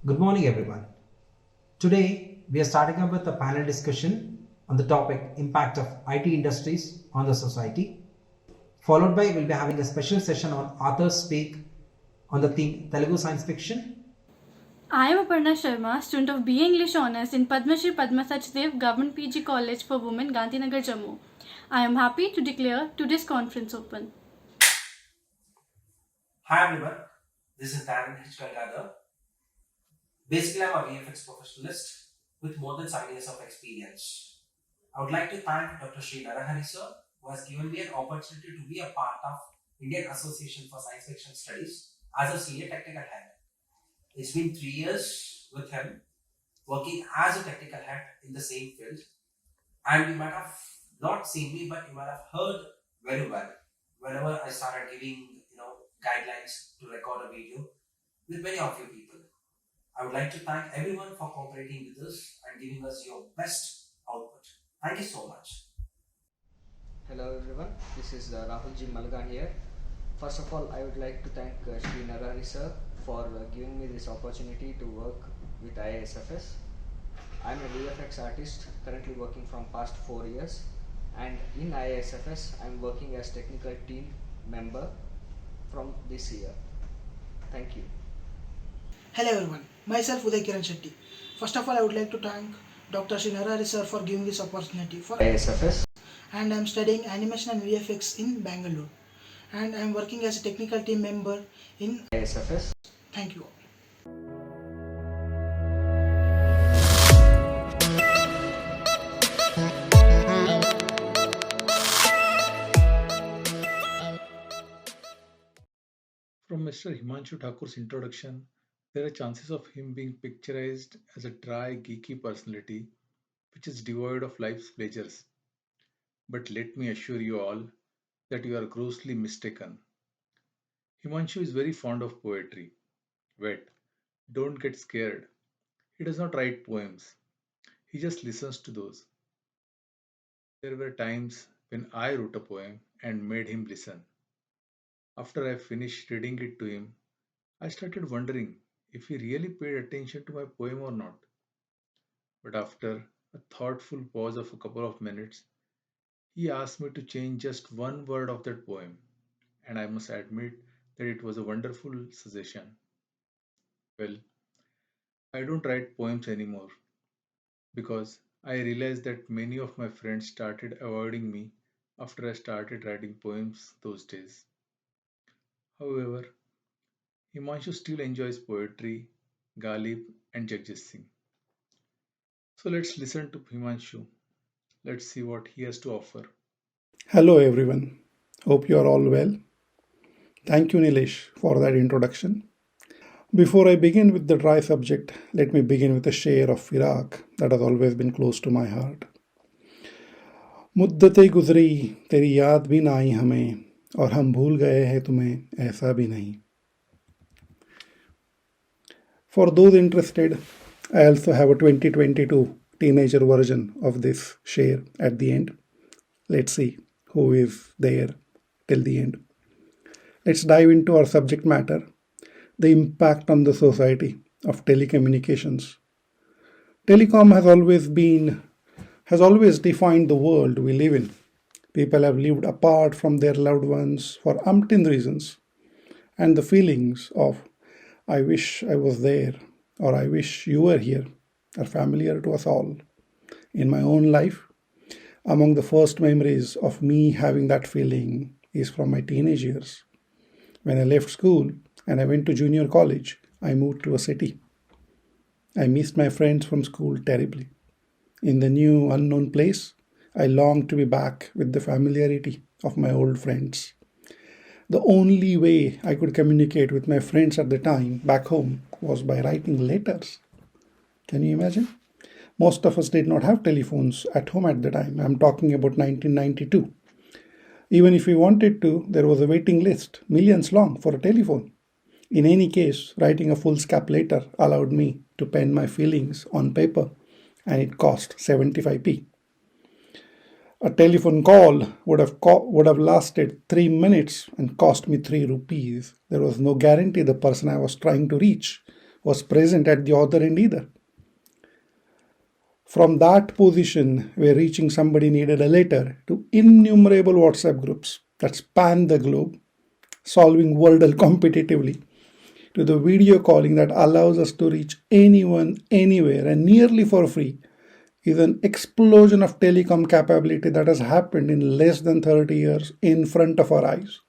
Good morning, everyone. Today, we are starting up with a panel discussion on the topic impact of IT industries on the society. Followed by, we'll be having a special session on authors speak on the theme Telugu science fiction. I am Aparna Sharma, student of BA English Honours in Padma Shri Padma Sachdev Government PG College for Women, Gandhinagar, Jammu. I am happy to declare today's conference open. Hi everyone, this is Tayde. Basically, I'm a VFX professionalist with more than 7 years of experience. I would like to thank Dr. Shri sir, who has given me an opportunity to be a part of Indian Association for Science Fiction Studies as a senior technical head. It's been 3 years with him, working as a technical head in the same field. And you might have not seen me, but you might have heard very well whenever I started giving guidelines to record a video with many of you people. I would like to thank everyone for cooperating with us and giving us your best output. Thank you so much. Hello everyone, this is Rahul Ji Malgan here. First of all, I would like to thank Shri sir for giving me this opportunity to work with IASFS. I am a VFX artist currently working from past 4 years, and in IASFS I am working as technical team member from this year. Thank you. Hello everyone, myself Uday Kiran Shetty. First of all, I would like to thank Dr. Shri sir for giving this opportunity for IASFS. And I am studying animation and VFX in Bangalore. And I am working as a technical team member in IASFS. Thank you all. From Mr. Himanshu Thakur's introduction, there are chances of him being picturized as a dry, geeky personality which is devoid of life's pleasures. But let me assure you all that you are grossly mistaken. Himanshu is very fond of poetry. Wait, don't get scared. He does not write poems, he just listens to those. There were times when I wrote a poem and made him listen. After I finished reading it to him, I started wondering if he really paid attention to my poem or not. But after a thoughtful pause of a couple of minutes, he asked me to change just one word of that poem, and I must admit that it was a wonderful suggestion. Well, I don't write poems anymore because I realized that many of my friends started avoiding me after I started writing poems those days. However, Himanshu still enjoys poetry, Ghalib, and Jagjit Singh. So let's listen to Himanshu. Let's see what he has to offer. Hello everyone. Hope you are all well. Thank you Nilesh for that introduction. Before I begin with the dry subject, let me begin with a share of Iraq that has always been close to my heart. मुद्दतें गुजरी तेरी याद भी ना आई हमें और हम भूल गए हैं तुम्हें ऐसा भी नहीं. For those interested, I also have a 2022 teenager version of this share at the end. Let's see who is there till the end. Let's dive into our subject matter, the impact on the society of telecommunications. Telecom has always defined the world we live in. People have lived apart from their loved ones for umpteen reasons, and the feelings of I wish I was there or I wish you were here are familiar to us all. In my own life, among the first memories of me having that feeling is from my teenage years. When I left school and I went to junior college, I moved to a city. I missed my friends from school terribly. In the new unknown place, I longed to be back with the familiarity of my old friends. The only way I could communicate with my friends at the time back home was by writing letters. Can you imagine? Most of us did not have telephones at home at the time. I'm talking about 1992. Even if we wanted to, there was a waiting list, millions long, for a telephone. In any case, writing a full-scap letter allowed me to pen my feelings on paper, and it cost 75p. A telephone call would have lasted 3 minutes and cost me 3 rupees. There was no guarantee the person I was trying to reach was present at the other end either. From that position where reaching somebody needed a letter to innumerable WhatsApp groups that span the globe, solving Wordle competitively, to the video calling that allows us to reach anyone, anywhere, and nearly for free, is an explosion of telecom capability that has happened in less than 30 years in front of our eyes.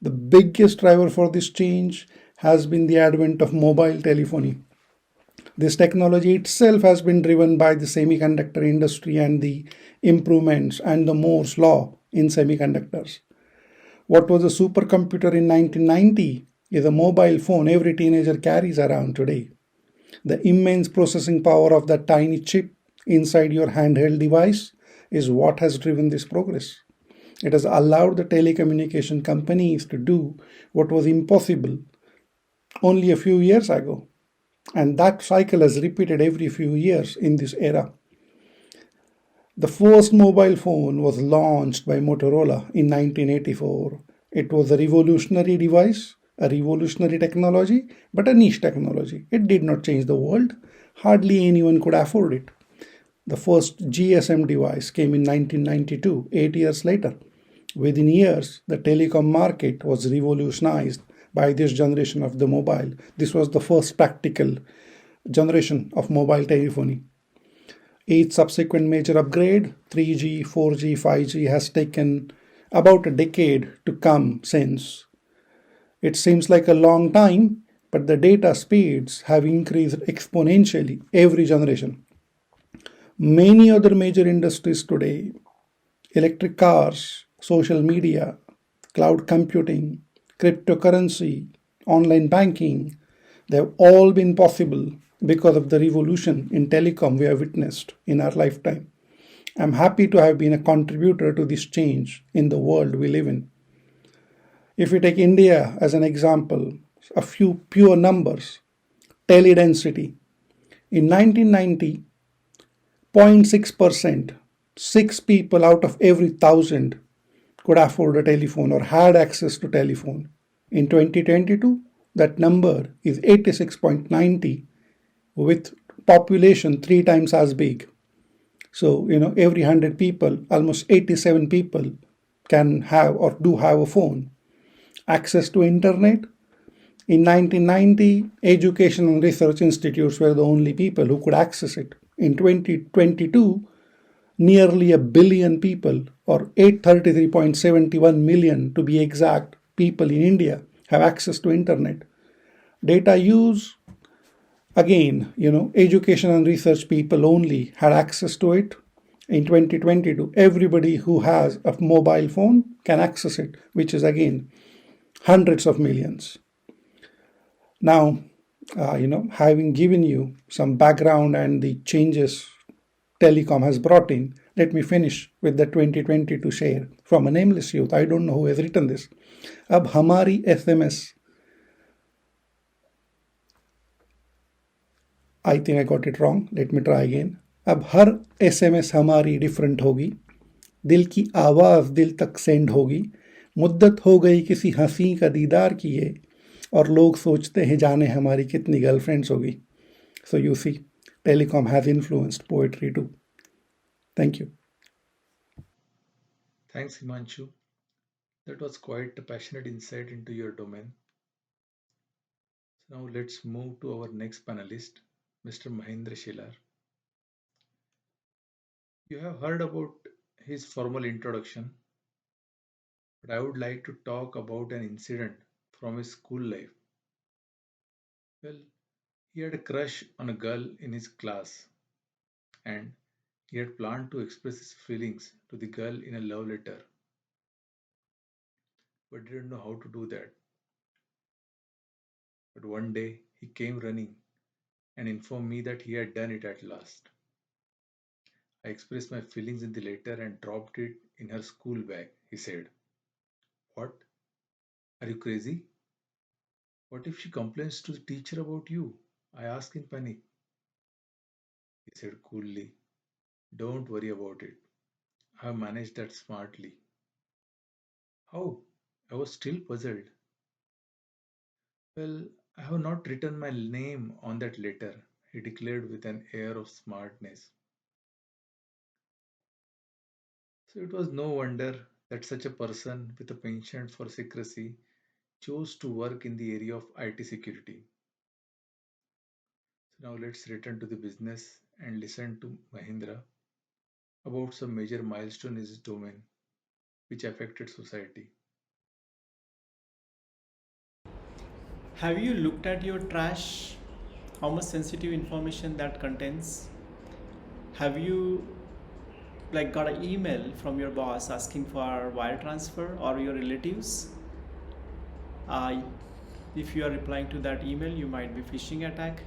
The biggest driver for this change has been the advent of mobile telephony. This technology itself has been driven by the semiconductor industry and the improvements and the Moore's law in semiconductors. What was a supercomputer in 1990 is a mobile phone every teenager carries around today. The immense processing power of that tiny chip inside your handheld device is what has driven this progress. It has allowed the telecommunication companies to do what was impossible only a few years ago. And that cycle has repeated every few years in this era. The first mobile phone was launched by Motorola in 1984. It was a revolutionary device, a revolutionary technology, but a niche technology. It did not change the world. Hardly anyone could afford it. The first GSM device came in 1992, 8 years later. Within years, the telecom market was revolutionized by this generation of the mobile. This was the first practical generation of mobile telephony. Each subsequent major upgrade, 3G, 4G, 5G, has taken about a decade to come since. It seems like a long time, but the data speeds have increased exponentially every generation. Many other major industries today, electric cars, social media, cloud computing, cryptocurrency, online banking, they have all been possible because of the revolution in telecom we have witnessed in our lifetime. I'm happy to have been a contributor to this change in the world we live in. If we take India as an example, a few pure numbers, teledensity. In 1990, 0.6%, 6 people out of every 1,000 could afford a telephone or had access to telephone. In 2022, that number is 86.90 with population 3 times as big. So, every 100 people, almost 87 people can have or do have a phone. Access to internet. In 1990, education and research institutes were the only people who could access it. In 2022, nearly a billion people, or 833.71 million to be exact, people in India have access to internet. Data use, again, education and research people only had access to it. In 2022, everybody who has a mobile phone can access it, which is again hundreds of millions. Now, having given you some background and the changes telecom has brought in, let me finish with the 2022 share from a nameless youth. I don't know who has written this. Ab hamari SMS. I think I got it wrong. Let me try again. अब हर SMS हमारी different होगी, दिल की आवाज़ दिल तक send होगी, मुद्दत हो गई किसी हंसी का दीदार किए, और लोग सोचते हैं जाने हमारी कितनी गर्लफ्रेंड्स होगी. So you see, telecom has influenced poetry too. Thank you. Thanks, Himanshu. That was quite a passionate insight into your domain. So now let's move to our next panelist, Mr. Mahendra Shelar. You have heard about his formal introduction, but I would like to talk about an incident from his school life. Well, he had a crush on a girl in his class, and he had planned to express his feelings to the girl in a love letter, but didn't know how to do that. But one day he came running and informed me that he had done it at last. I expressed my feelings in the letter and dropped it in her school bag, he said. What? Are you crazy? What if she complains to the teacher about you? I asked in panic. He said coolly, don't worry about it. I have managed that smartly. How? I was still puzzled. Well, I have not written my name on that letter, he declared with an air of smartness. So it was no wonder that such a person with a penchant for secrecy chose to work in the area of IT security. So now let's return to the business and listen to Mahendra about some major milestone in his domain which affected society. Have you looked at your trash? How much sensitive information that contains? Have you got an email from your boss asking for wire transfer or your relatives? If you are replying to that email, you might be phishing attack.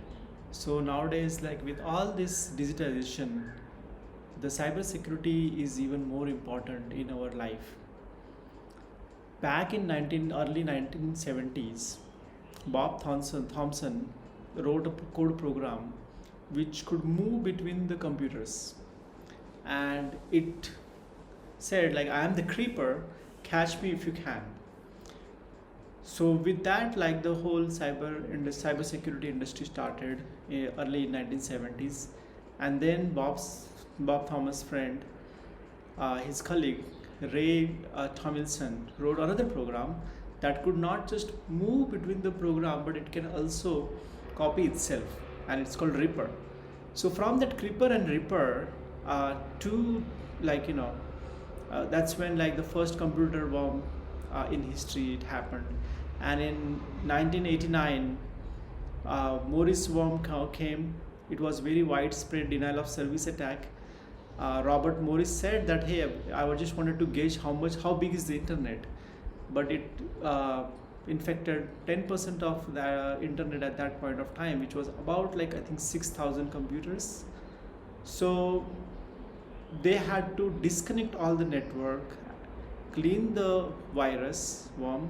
So nowadays, with all this digitalization, the cybersecurity is even more important in our life. Back in early 1970s, Bob Thompson wrote a code program which could move between the computers, and it said I am the creeper, catch me if you can. So with that, the whole cybersecurity industry started early 1970s, and then Bob Thomas' friend, his colleague Ray Tomlinson, wrote another program that could not just move between the program, but it can also copy itself, and it's called Reaper. So from that Creeper and Reaper to that's when the first computer bomb in history it happened. And in 1989, Morris worm came. It was very widespread denial of service attack. Robert Morris said that, hey, I just wanted to gauge how big is the internet, but it infected 10% of the internet at that point of time, which was about I think 6,000 computers. So they had to disconnect all the network, clean the virus worm,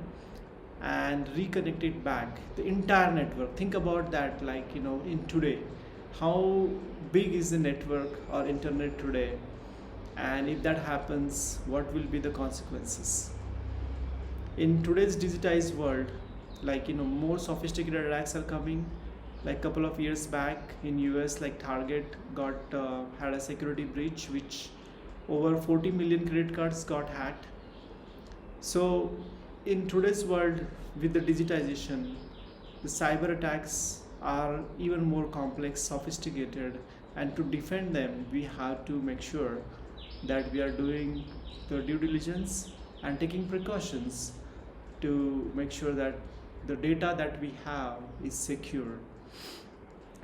and reconnect it back, the entire network. Think about that, in today, how big is the network or internet today, and if that happens, what will be the consequences? In today's digitized world, more sophisticated attacks are coming. Couple of years back in US, Target had a security breach, which over 40 million credit cards got hacked. So in today's world, with the digitization, the cyber attacks are even more complex, sophisticated, and to defend them, we have to make sure that we are doing the due diligence and taking precautions to make sure that the data that we have is secure.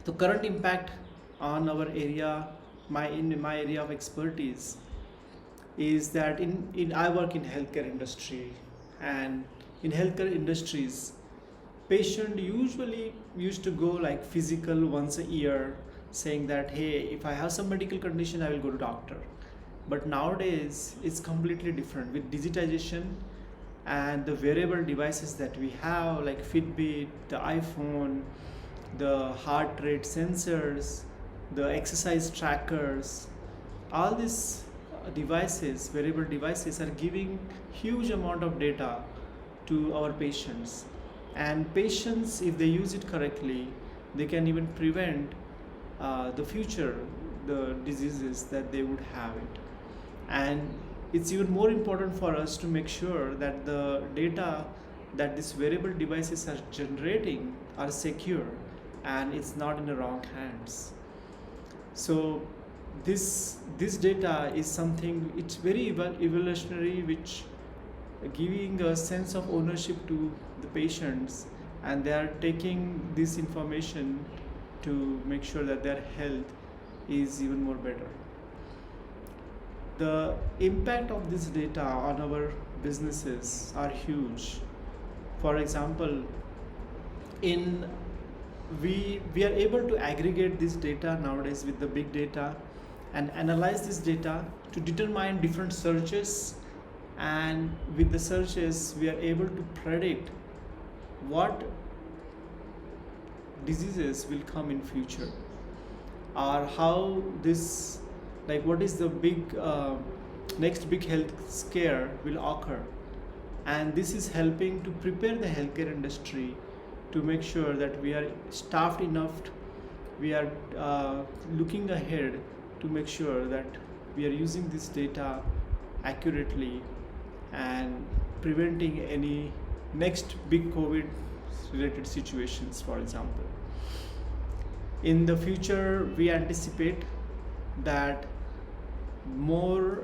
The current impact on our area, in my area of expertise, is that I work in healthcare industry, and in healthcare industries, patient usually used to go physical once a year, saying that, hey, if I have some medical condition, I will go to doctor. But nowadays it's completely different with digitization and the wearable devices that we have, like Fitbit, the iPhone, the heart rate sensors, the exercise trackers. All these devices, wearable devices, are giving huge amount of data to our patients, and patients, if they use it correctly, they can even prevent the future, the diseases that they would have it. And it's even more important for us to make sure that the data that these wearable devices are generating are secure and it's not in the wrong hands. So this data is something, it's very evolutionary, which giving a sense of ownership to the patients, and they are taking this information to make sure that their health is even more better. The impact of this data on our businesses are huge. For example, we are able to aggregate this data nowadays with the big data and analyze this data to determine different searches, and with the searches we are able to predict what diseases will come in future, or how this, what is the big next big health scare will occur. And this is helping to prepare the healthcare industry to make sure that we are staffed enough, we are looking ahead to make sure that we are using this data accurately and preventing any next big COVID related situations, for example. In the future, we anticipate that more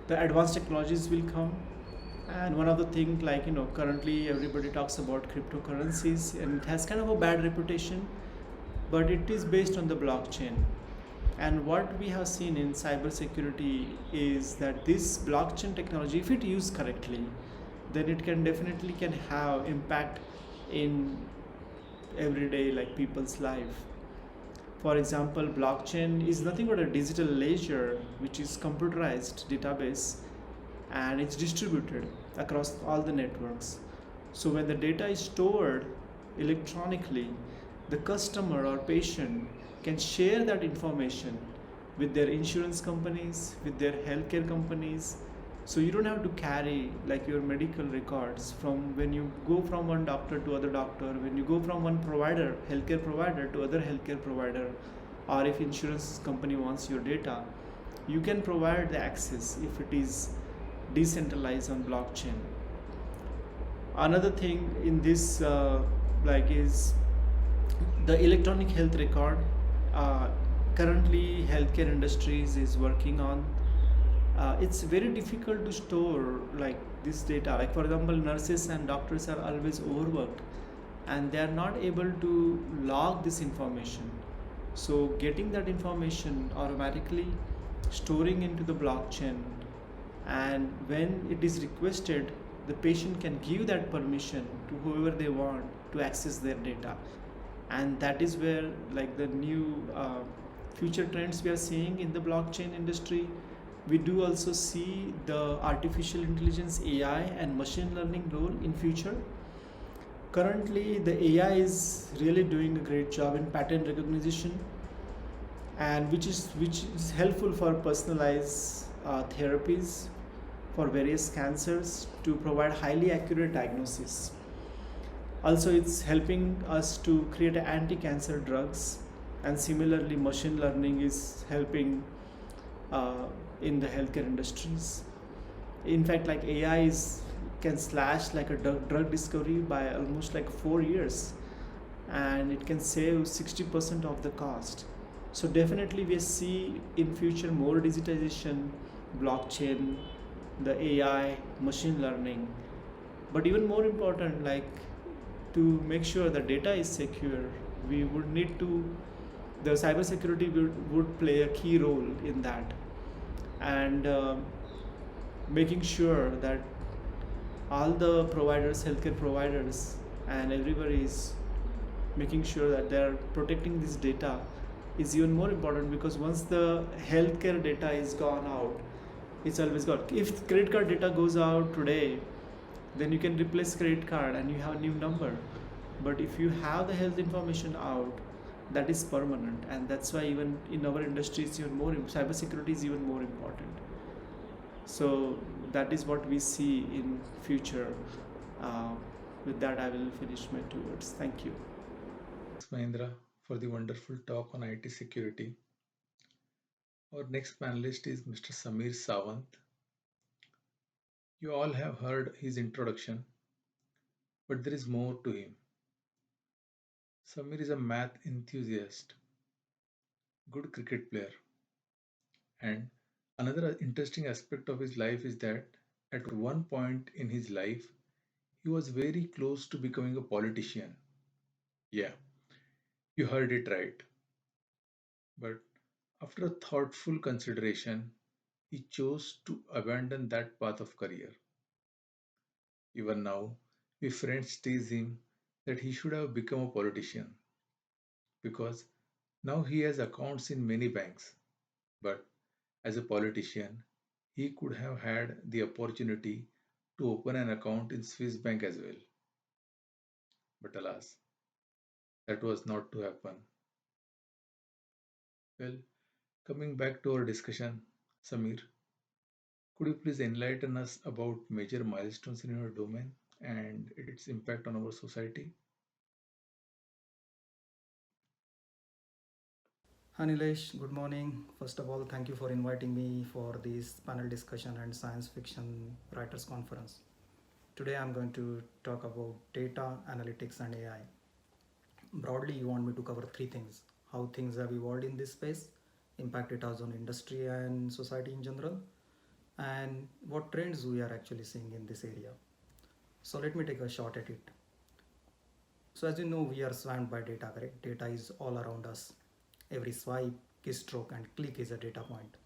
the advanced technologies will come, and one of the things, like, currently everybody talks about cryptocurrencies, and it has kind of a bad reputation, but it is based on the blockchain. And what we have seen in cybersecurity is that this blockchain technology, if it used correctly, then it can definitely have impact in everyday, like, people's life. For example, blockchain is nothing but a digital ledger which is computerized database, and it's distributed across all the networks. So when the data is stored electronically, the customer or patient can share that information with their insurance companies, with their healthcare companies. So you don't have to carry, like, your medical records from when you go from one doctor to other doctor, when you go from one provider, healthcare provider, to other healthcare provider, or if insurance company wants your data, you can provide the access if it is decentralized on blockchain. Another thing in this is the electronic health record. Currently healthcare industries is working on. It's very difficult to store, like, this data. Like, for example, nurses and doctors are always overworked and they are not able to log this information. So getting that information automatically, storing into the blockchain, and when it is requested, the patient can give that permission to whoever they want to access their data. And that is where, like, the new future trends we are seeing in the blockchain industry. We do also see the artificial intelligence, AI, and machine learning role in future. Currently, the AI is really doing a great job in pattern recognition, and which is helpful for personalized therapies for various cancers to provide highly accurate diagnosis. Also, it's helping us to create anti-cancer drugs, and similarly, machine learning is helping in the healthcare industries. In fact, like, AI can slash, like, a drug discovery by almost like 4 years, and it can save 60% of the cost. So definitely we see in future more digitization, blockchain, the AI, machine learning. But even more important, like, to make sure the data is secure, we would need to, the cybersecurity would play a key role in that, and making sure that all the providers, healthcare providers, and everybody is making sure that they are protecting this data is even more important, because once the healthcare data is gone out, it's always gone. If credit card data goes out today, then you can replace credit card and you have a new number. But if you have the health information out, that is permanent, and that's why even in our industry, it's even more, cybersecurity is even more important. So that is what we see in future. With that, I will finish my 2 words. Thank you. Thanks, Mahendra, for the wonderful talk on IT security. Our next panelist is Mr. Samir Sawant. You all have heard his introduction, but there is more to him. Samir is a math enthusiast, good cricket player, and another interesting aspect of his life is that at one point in his life, he was very close to becoming a politician. Yeah, you heard it right. But after a thoughtful consideration, he chose to abandon that path of career. Even now, we friends tease him that he should have become a politician because now he has accounts in many banks. But as a politician, he could have had the opportunity to open an account in Swiss bank as well. But alas, that was not to happen. Well, coming back to our discussion, Samir, could you please enlighten us about major milestones in your domain? and its impact on our society? Hi Nilesh, good morning. First of all, thank you for inviting me for this panel discussion and science fiction writers conference. Today I'm going to talk about data, analytics, and AI. Broadly, you want me to cover three things: how things have evolved in this space, impact it has on industry and society in general, and what trends we are actually seeing in this area. So let me take a shot at it. So as you know, we are swamped by data, correct? Data is all around us. Every swipe, keystroke, and click is a data point.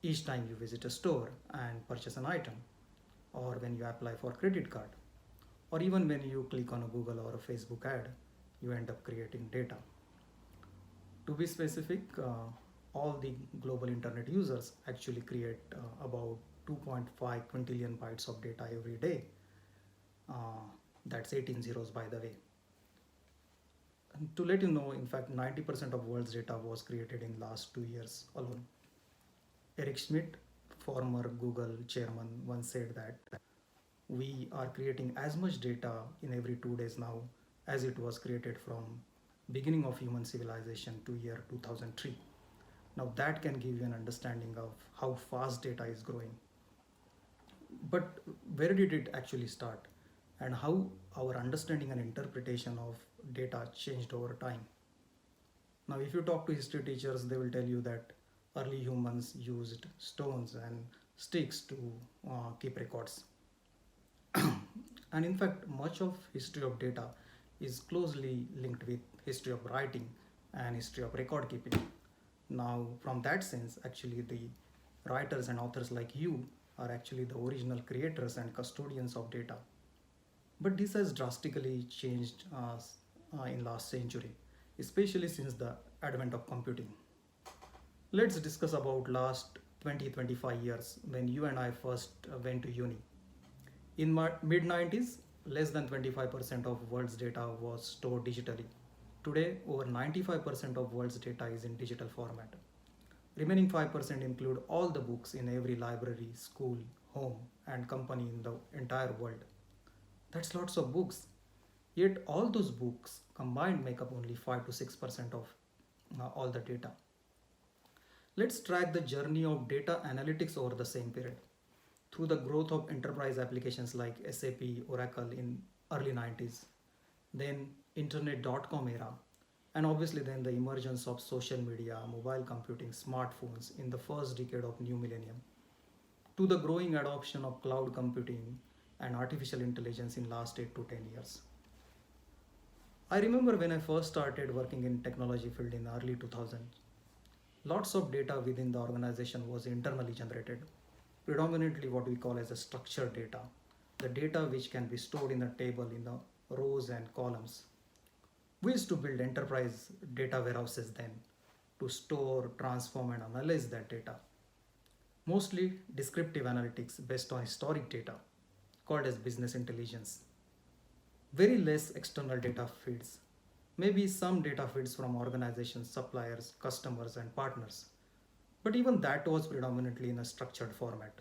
Each time you visit a store and purchase an item, or when you apply for credit card, or even when you click on a Google or a Facebook ad, you end up creating data. To be specific, all the global internet users actually create about 2.5 quintillion bytes of data every day. That's 18 zeros, by the way. And to let you know, in fact, 90% of world's data was created in last 2 years alone. Eric Schmidt, former Google chairman, once said that we are creating as much data in every 2 days now as it was created from beginning of human civilization to year 2003. Now that can give you an understanding of how fast data is growing. But where did it actually start, and how our understanding and interpretation of data changed over time? Now, if you talk to history teachers, they will tell you that early humans used stones and sticks to keep records. And in fact, much of history of data is closely linked with history of writing and history of record keeping. Now, from that sense, actually, the writers and authors like you are actually the original creators and custodians of data. But this has drastically changed in last century, especially since the advent of computing. Let's discuss about last 20-25 years when you and I first went to uni. In mid 90s, less than 25% of world's data was stored digitally. Today, over 95% of world's data is in digital format. Remaining 5% include all the books in every library, school, home, and company in the entire world. That's lots of books. Yet all those books combined make up only 5 to 6% of all the data. Let's track the journey of data analytics over the same period. Through the growth of enterprise applications like SAP, Oracle in early 90s, then internet.com era, and obviously then the emergence of social media, mobile computing, smartphones in the first decade of new millennium, to the growing adoption of cloud computing and artificial intelligence in last 8 to 10 years. I remember when I first started working in technology field in early 2000, lots of data within the organization was internally generated, predominantly what we call as a structured data, the data which can be stored in a table in the rows and columns. We used to build enterprise data warehouses then to store, transform, and analyze that data. Mostly descriptive analytics based on historic data, called as business intelligence. Very less external data feeds, maybe some data feeds from organizations, suppliers, customers, and partners. But even that was predominantly in a structured format.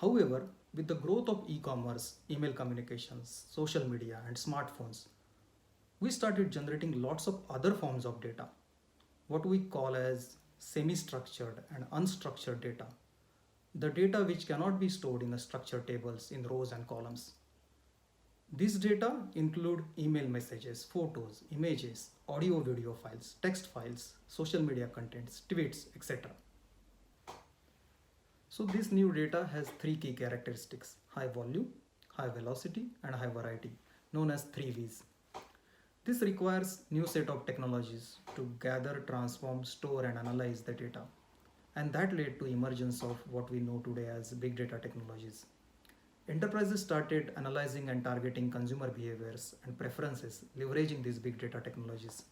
However, with the growth of e-commerce, email communications, social media, and smartphones, we started generating lots of other forms of data, what we call as semi-structured and unstructured data, the data which cannot be stored in the structured tables in rows and columns. These data include email messages, photos, images, audio video files, text files, social media contents, tweets, etc. So this new data has three key characteristics: high volume, high velocity, and high variety, known as 3Vs. This requires new set of technologies to gather, transform, store, and analyze the data. And that led to emergence of what we know today as big data technologies. Enterprises started analyzing and targeting consumer behaviors and preferences, leveraging these big data technologies.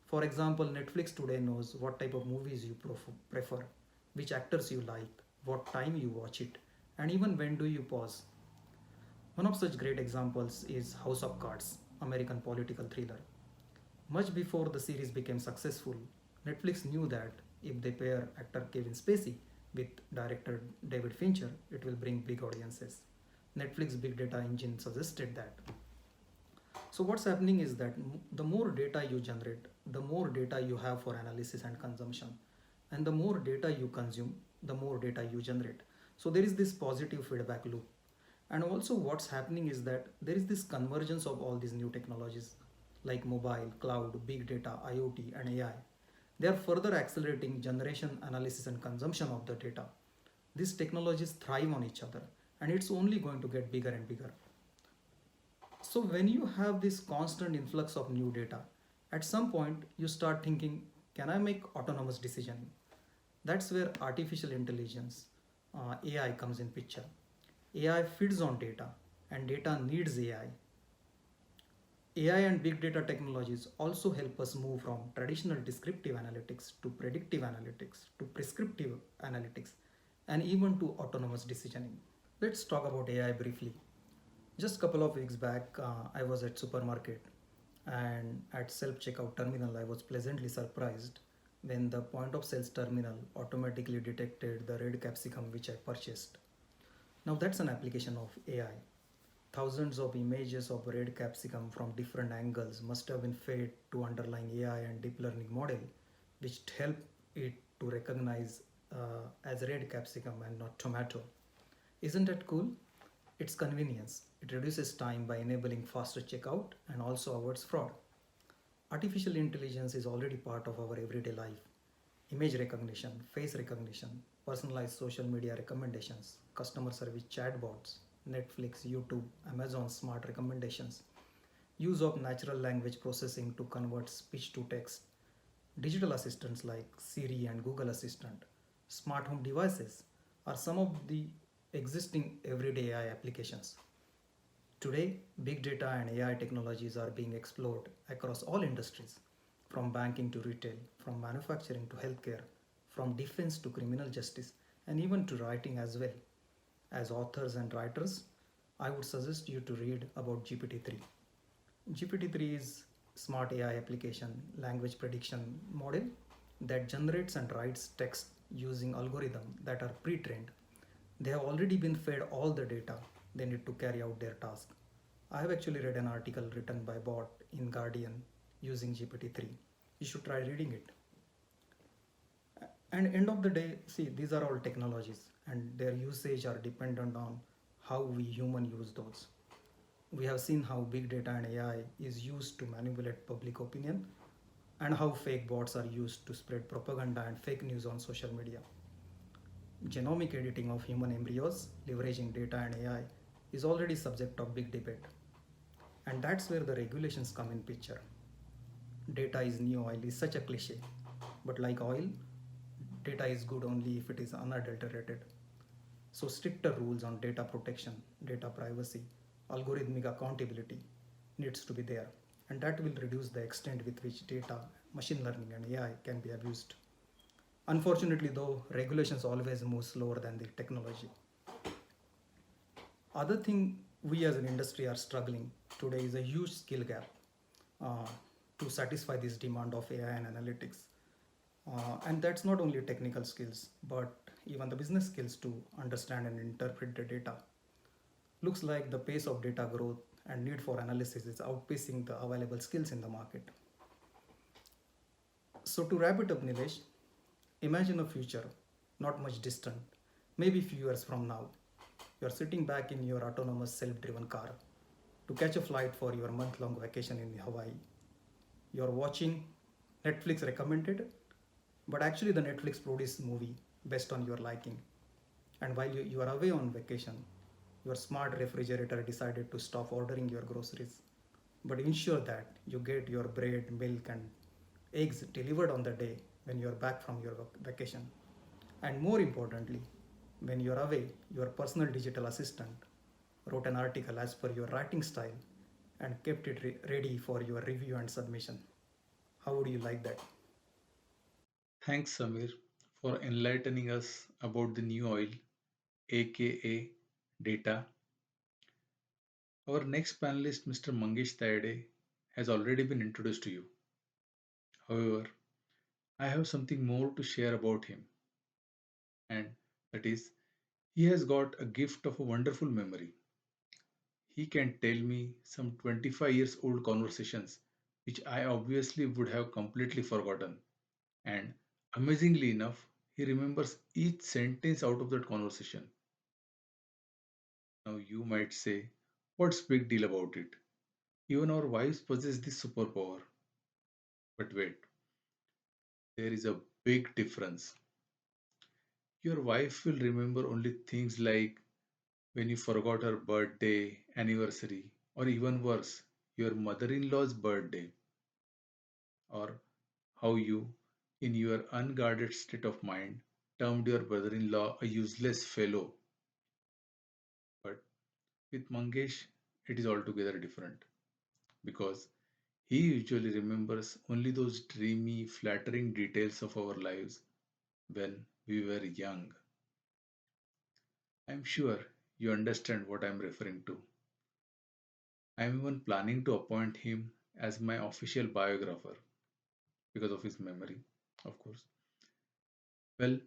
For example, Netflix today knows what type of movies you prefer, which actors you like, what time you watch it, and even when do you pause. One of such great examples is House of Cards, American political thriller. Much before the series became successful, Netflix knew that if they pair actor Kevin Spacey with director David Fincher, it will bring big audiences. Netflix big data engine suggested that. So what's happening is that the more data you generate, the more data you have for analysis and consumption, and the more data you consume, the more data you generate. So there is this positive feedback loop. And also what's happening is that there is this convergence of all these new technologies like mobile, cloud, big data, IoT, and AI. They are further accelerating generation, analysis, and consumption of the data. These technologies thrive on each other, and it's only going to get bigger and bigger. So when you have this constant influx of new data, at some point you start thinking, can I make autonomous decision? That's where artificial intelligence, AI comes in picture. AI feeds on data, and data needs AI. AI and big data technologies also help us move from traditional descriptive analytics to predictive analytics to prescriptive analytics and even to autonomous decisioning. Let's talk about AI briefly. Just a couple of weeks back, I was at supermarket, and at self-checkout terminal, I was pleasantly surprised when the point of sales terminal automatically detected the red capsicum which I purchased. Now that's an application of AI. Thousands of images of red capsicum from different angles must have been fed to underlying AI and deep learning model, which help it to recognize as red capsicum and not tomato. Isn't that cool? It's convenience. It reduces time by enabling faster checkout and also avoids fraud. Artificial intelligence is already part of our everyday life. Image recognition, face recognition, personalized social media recommendations, customer service chatbots, Netflix, YouTube, Amazon smart recommendations, use of natural language processing to convert speech to text, digital assistants like Siri and Google Assistant, smart home devices are some of the existing everyday AI applications. Today, big data and AI technologies are being explored across all industries, from banking to retail, from manufacturing to healthcare, from defense to criminal justice, and even to writing as well. As authors and writers, I would suggest you to read about GPT-3. GPT-3 is smart AI application language prediction model that generates and writes text using algorithms that are pre-trained. They have already been fed all the data they need to carry out their task. I have actually read an article written by bot in Guardian using GPT-3. You should try reading it. And end of the day, see, these are all technologies and their usage are dependent on how we human use those. We have seen how big data and AI is used to manipulate public opinion and how fake bots are used to spread propaganda and fake news on social media. Genomic editing of human embryos leveraging data and AI is already subject of big debate. And that's where the regulations come in picture. Data is new oil is such a cliche, but like oil, data is good only if it is unadulterated. So stricter rules on data protection, data privacy, algorithmic accountability needs to be there, and that will reduce the extent with which data, machine learning and AI can be abused. Unfortunately though, regulations always move slower than the technology. Other thing we as an industry are struggling today is a huge skill gap to satisfy this demand of AI and analytics. And that's not only technical skills, but even the business skills to understand and interpret the data. Looks like the pace of data growth and need for analysis is outpacing the available skills in the market. So to wrap it up, Nilesh, imagine a future not much distant, maybe a few years from now. You're sitting back in your autonomous self-driven car to catch a flight for your month-long vacation in Hawaii. You're watching Netflix recommended, but actually the Netflix produced movie based on your liking. And while you are away on vacation, your smart refrigerator decided to stop ordering your groceries, but ensure that you get your bread, milk, and eggs delivered on the day when you are back from your vacation. And more importantly, when you are away, your personal digital assistant wrote an article as per your writing style and kept it ready for your review and submission. How would you like that? Thanks, Samir, for enlightening us about the new oil, aka data. Our next panelist, Mr. Mangesh Tayde, has already been introduced to you. However, I have something more to share about him, and that is, he has got a gift of a wonderful memory. he can tell me some 25 years old conversations which I obviously would have completely forgotten. And amazingly enough, he remembers each sentence out of that conversation. Now you might say, what's big deal about it? Even our wives possess this superpower. But wait, there is a big difference. Your wife will remember only things like when you forgot her birthday, anniversary, or even worse, your mother in law's birthday, or how you, in your unguarded state of mind, termed your brother in law a useless fellow. But with Mangesh, it is altogether different because he usually remembers only those dreamy, flattering details of our lives when we were young. I'm sure you understand what I'm referring to. I'm even planning to appoint him as my official biographer because of his memory, of course. Well,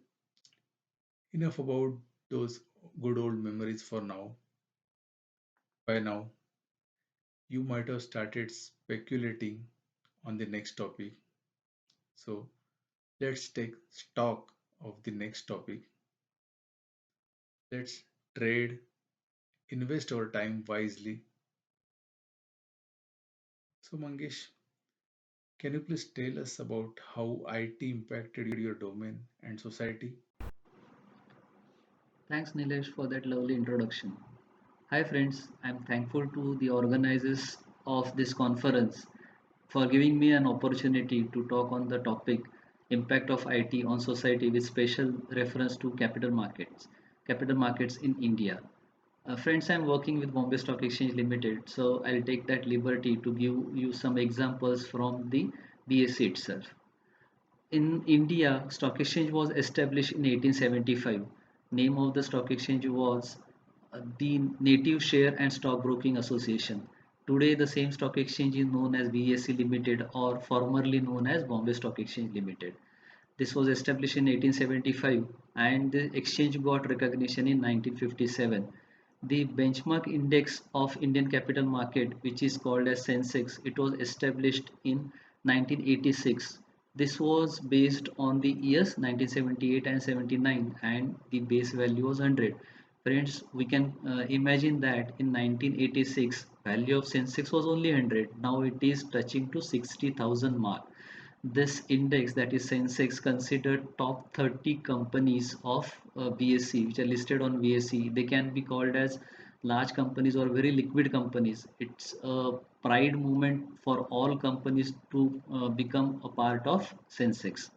enough about those good old memories for now. By now, you might have started speculating on the next topic. So, let's take stock of the next topic. Let's trade, invest our time wisely. So, Mangesh, can you please tell us about how IT impacted your domain and society? Thanks, Nilesh, for that lovely introduction. Hi, friends. I'm thankful to the organizers of this conference for giving me an opportunity to talk on the topic impact of IT on society with special reference to capital markets in India. Friends, I'm working with Bombay Stock Exchange Limited, so I'll take that liberty to give you some examples from the BSE itself. In India, stock exchange was established in 1875. Name of the stock exchange was the Native Share and Stock Broking Association. Today, the same stock exchange is known as BSE Limited or formerly known as Bombay Stock Exchange Limited. This was established in 1875 and the exchange got recognition in 1957. The benchmark index of Indian capital market, which is called as Sensex, it was established in 1986. This was based on the years 1978 and 79 and the base value was 100. Friends, we can imagine that in 1986 value of Sensex was only 100. Now it is touching to 60,000 mark. This index, that is Sensex, considered top 30 companies of BSE which are listed on BSE. They can be called as large companies or very liquid companies. It's a pride movement for all companies to become a part of Sensex.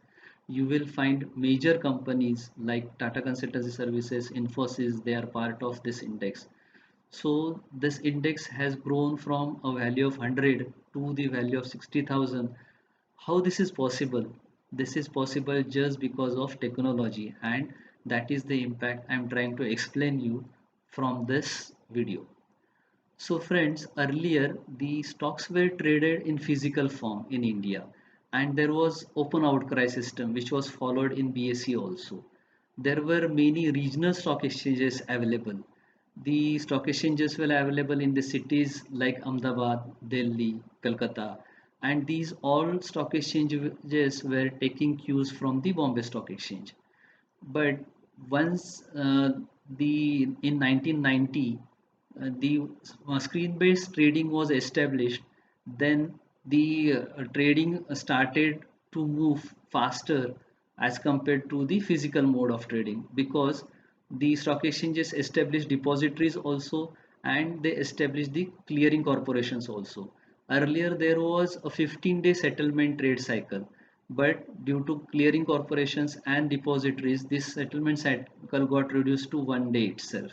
You will find major companies like Tata Consultancy Services, Infosys, they are part of this index. So this index has grown from a value of 100 to the value of 60,000. How this is possible? This is possible just because of technology, and that is the impact I'm trying to explain you from this video. So friends, earlier the stocks were traded in physical form in India, and there was open outcry system which was followed in BSE also. There were many regional stock exchanges available. The stock exchanges were available in the cities like Ahmedabad, Delhi, Calcutta, and these all stock exchanges were taking cues from the Bombay Stock Exchange. But once the in 1990 the screen-based trading was established, then the trading started to move faster as compared to the physical mode of trading because the stock exchanges established depositories also and they established the clearing corporations also. Earlier there was a 15-day settlement trade cycle, but due to clearing corporations and depositories, this settlement cycle got reduced to 1 day itself.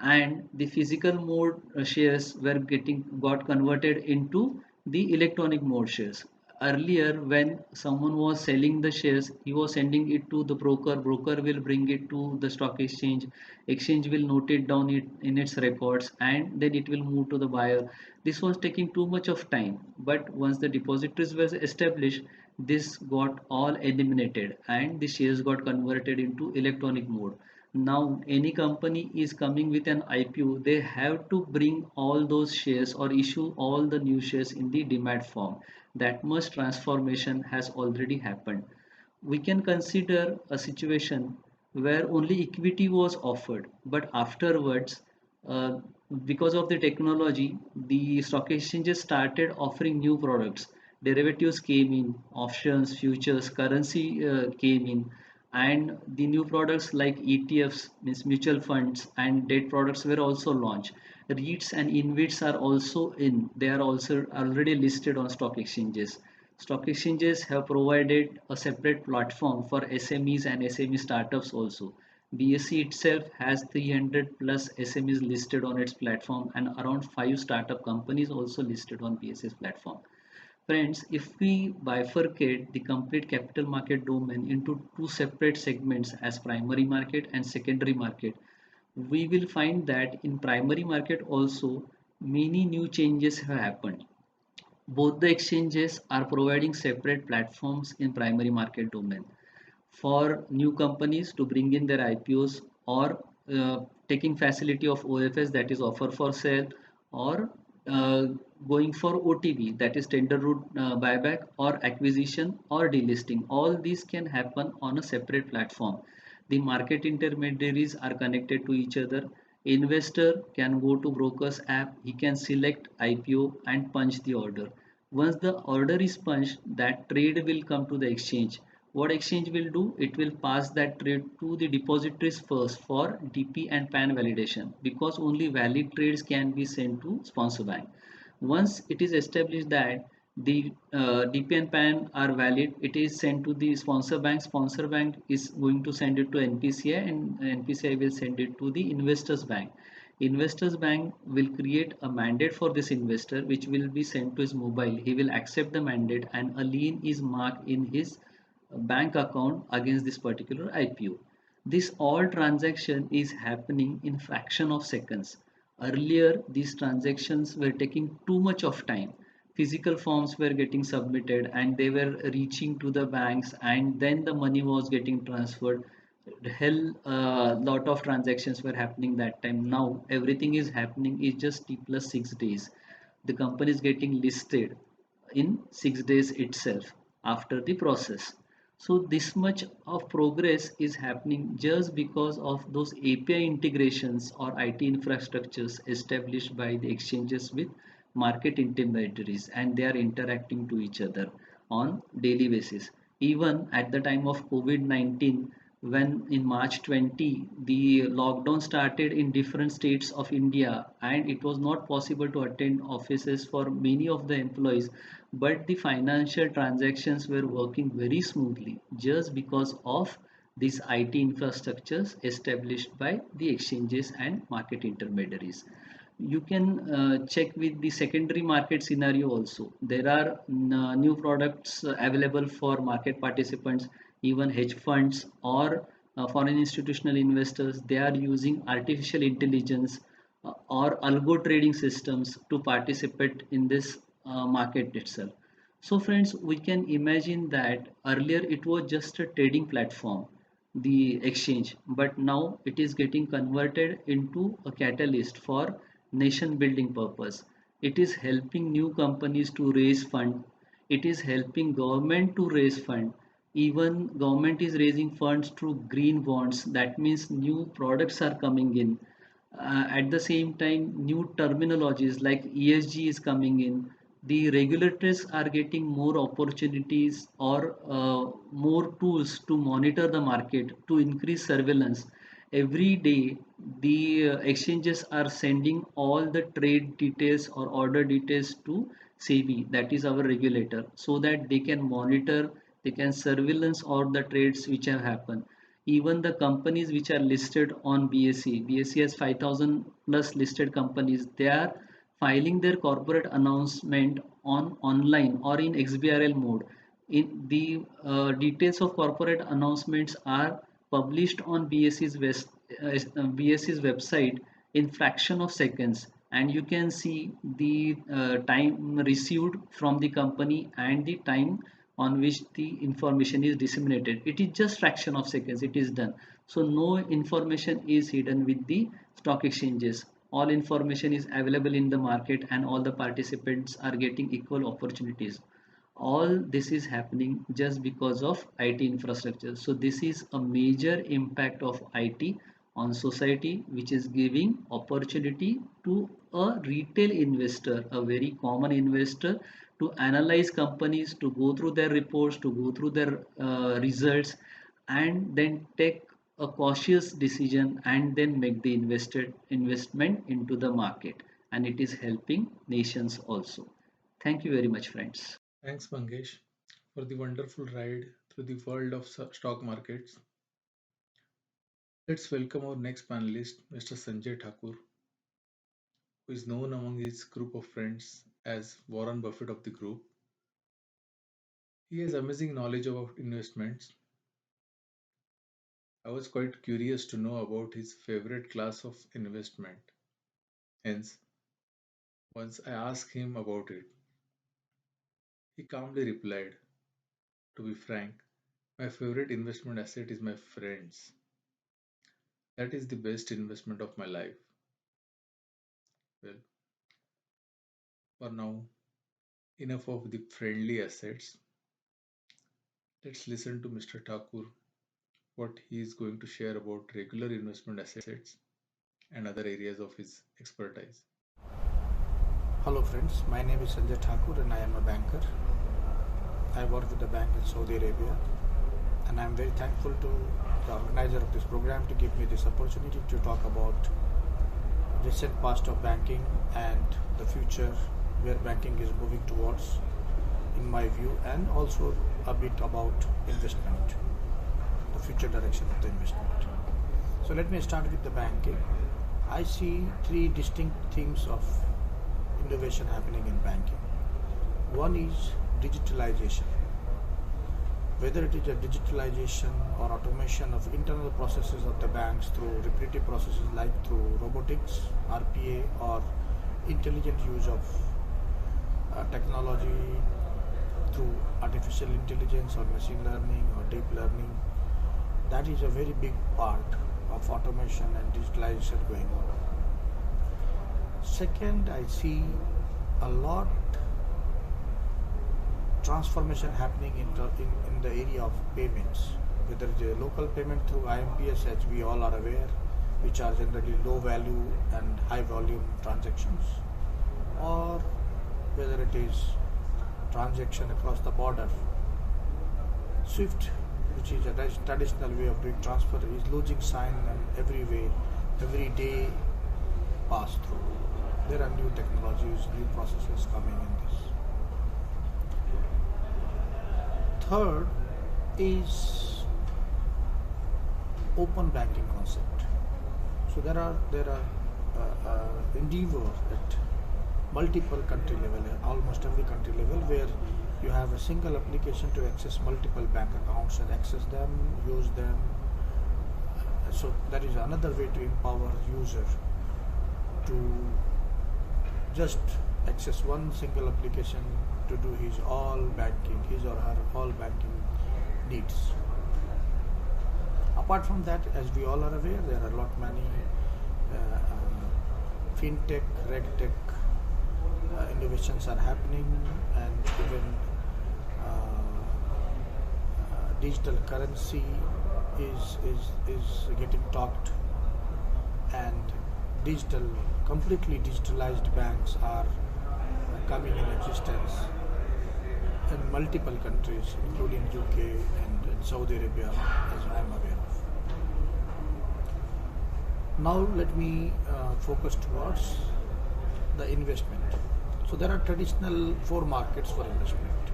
And the physical mode shares were getting got converted into the electronic mode shares. Earlier, when someone was selling the shares, he was sending it to the broker will bring it to the stock exchange will note it down in its records, and then it will move to the buyer. This was taking too much of time, but once the depositories were established, this got all eliminated and the shares got converted into electronic mode. Now any company is coming with an IPO, they have to bring all those shares or issue all the new shares in the demat form. That much transformation has already happened. We can consider a situation where only equity was offered, but afterwards, uh, because of the technology, the stock exchanges started offering new products. Derivatives came in, options, futures, currency came in, and the new products like ETFs, means mutual funds, and debt products were also launched. REITs and InvITs are also in. They are also already listed on stock exchanges. Stock exchanges have provided a separate platform for SMEs and SME startups also. BSE itself has 300 plus SMEs listed on its platform and around 5 startup companies also listed on BSE's platform. Friends, if we bifurcate the complete capital market domain into two separate segments as primary market and secondary market, we will find that in primary market also many new changes have happened. Both the exchanges are providing separate platforms in primary market domain for new companies to bring in their IPOs, or taking facility of OFS, that is offer for sale, or uh, going for OTB, that is tender route buyback or acquisition or delisting. All these can happen on a separate platform. The market intermediaries are connected to each other. Investor can go to broker's app, he can select IPO and punch the order. Once the order is punched, that trade will come to the exchange. What exchange will do? It will pass that trade to the depositories first for DP and PAN validation, because only valid trades can be sent to sponsor bank. Once it is established that the DP and PAN are valid, it is sent to the sponsor bank. Sponsor bank is going to send it to NPCI, and NPCI will send it to the investors bank. Investors bank will create a mandate for this investor, which will be sent to his mobile. He will accept the mandate and a lien is marked in his bank account against this particular IPO. This all transaction is happening in fraction of seconds. Earlier, these transactions were taking too much of time. Physical forms were getting submitted and they were reaching to the banks, and then the money was getting transferred. Hell, lot of transactions were happening that time. Now everything is happening is just T plus 6 days. The company is getting listed in 6 days itself after the process. So this much of progress is happening just because of those API integrations or IT infrastructures established by the exchanges with market intermediaries, and they are interacting to each other on daily basis. Even at the time of COVID-19, when in March 20 the lockdown started in different states of India and it was not possible to attend offices for many of the employees, but the financial transactions were working very smoothly just because of these IT infrastructures established by the exchanges and market intermediaries. You can check with the secondary market scenario also. There are new products available for market participants, even hedge funds or foreign institutional investors. They are using artificial intelligence or algo trading systems to participate in this market itself. So friends, we can imagine that earlier it was just a trading platform, the exchange, but now it is getting converted into a catalyst for nation building purpose. It is helping new companies to raise fund. It is helping government to raise fund. Even government is raising funds through green bonds. That means new products are coming in. At the same time, new terminologies like ESG is coming in. The regulators are getting more opportunities or more tools to monitor the market to increase surveillance. Every day, the exchanges are sending all the trade details or order details to SEBI, that is our regulator, so that they can monitor, they can surveillance all the trades which have happened. Even the companies which are listed on BSE, BSE has 5,000 plus listed companies. They are filing their corporate announcement on online or in XBRL mode. In the details of corporate announcements are published on BSE's website in fraction of seconds, and you can see the time received from the company and the time on which the information is disseminated. It is just fraction of seconds, it is done. So no information is hidden with the stock exchanges. All information is available in the market and all the participants are getting equal opportunities. All this is happening just because of IT infrastructure. So this is a major impact of IT on society, which is giving opportunity to a retail investor, a very common investor, to analyze companies, to go through their reports, to go through their results, and then take a cautious decision and then make the investment into the market. And it is helping nations also. Thank you very much, friends. Thanks, Mangesh, for the wonderful ride through the world of stock markets. Let's welcome our next panelist, Mr. Sanjay Thakur, who is known among his group of friends as Warren Buffett of the group. He has amazing knowledge about investments. I was quite curious to know about his favorite class of investment. Hence, once I asked him about it, he calmly replied, "To be frank, my favorite investment asset is my friends. That is the best investment of my life." Well, for now, enough of the friendly assets. Let's listen to Mr. Thakur, what he is going to share about regular investment assets and other areas of his expertise. Hello friends, my name is Sanjay Thakur and I am a banker. I work with the bank in Saudi Arabia, and I am very thankful to the organizer of this program to give me this opportunity to talk about recent past of banking and the future where banking is moving towards, in my view, and also a bit about investment, the future direction of the investment. So let me start with the banking. I see three distinct themes of innovation happening in banking. One is digitalization. Whether it is a digitalization or automation of internal processes of the banks through repetitive processes like through robotics, RPA, or intelligent use of technology through artificial intelligence or machine learning or deep learning, that is a very big part of automation and digitalization going on. Second, I see a lot transformation happening in the area of payments, whether it is a local payment through IMPS, as we all are aware, which are generally low value and high volume transactions, or whether it is transaction across the border. SWIFT, which is a traditional way of doing transfer, is losing sign in every way, every day pass through. There are new technologies, new processes coming in this. Third is open banking concept. So there are endeavor at multiple country level, almost every country level, where you have a single application to access multiple bank accounts and access them, use them. So that is another way to empower user to just access one single application to do his or her all banking needs. Apart from that, as we all are aware, there are a lot many fintech, regtech innovations are happening, and even digital currency is getting talked, and completely digitalized banks are coming in existence in multiple countries, including UK and Saudi Arabia, as I am aware of. Now let me focus towards the investment. So there are traditional four markets for investment: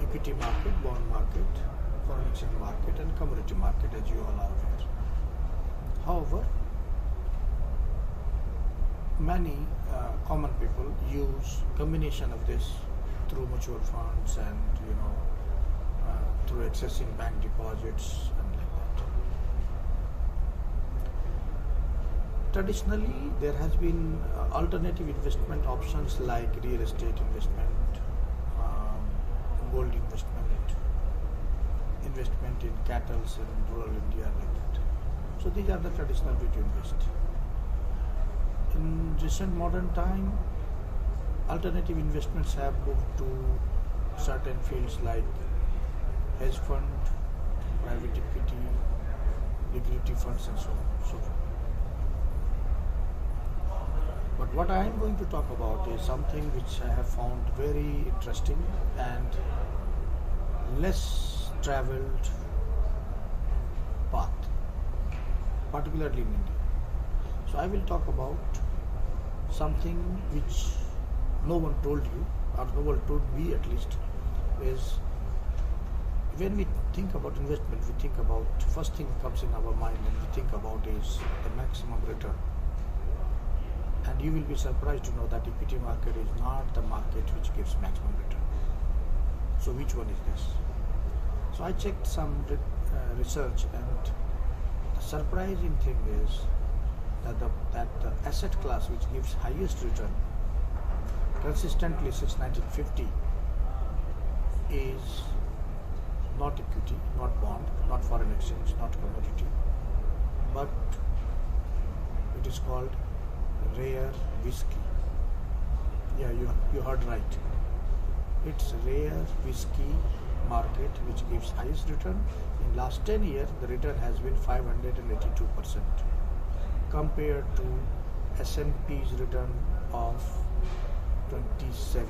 equity market, bond market, foreign exchange market, and commodity market, as you all are aware. However, many common people use combination of this through mutual funds and through accessing bank deposits and like that. Traditionally, there has been alternative investment options like real estate investment, gold investment in cattle and rural India like that. So these are the traditional way to invest. In recent modern time, alternative investments have moved to certain fields like hedge fund, private equity, liquidity funds and so on. But what I am going to talk about is something which I have found very interesting and less traveled path, particularly in India. So I will talk about something which no one told you, or no one told me at least, is when we think about investment, we think about, first thing comes in our mind and we think about is the maximum return. And you will be surprised to know that equity market is not the market which gives maximum return. So which one is this? So I checked some research, and the surprising thing is that the asset class which gives highest return consistently since 1950 is not equity, not bond, not foreign exchange, not commodity, but it is called rare whiskey. Yeah, you heard right. It's rare whiskey market which gives highest return. In last 10 years, the return has been 582% compared to S&P's return of 27%.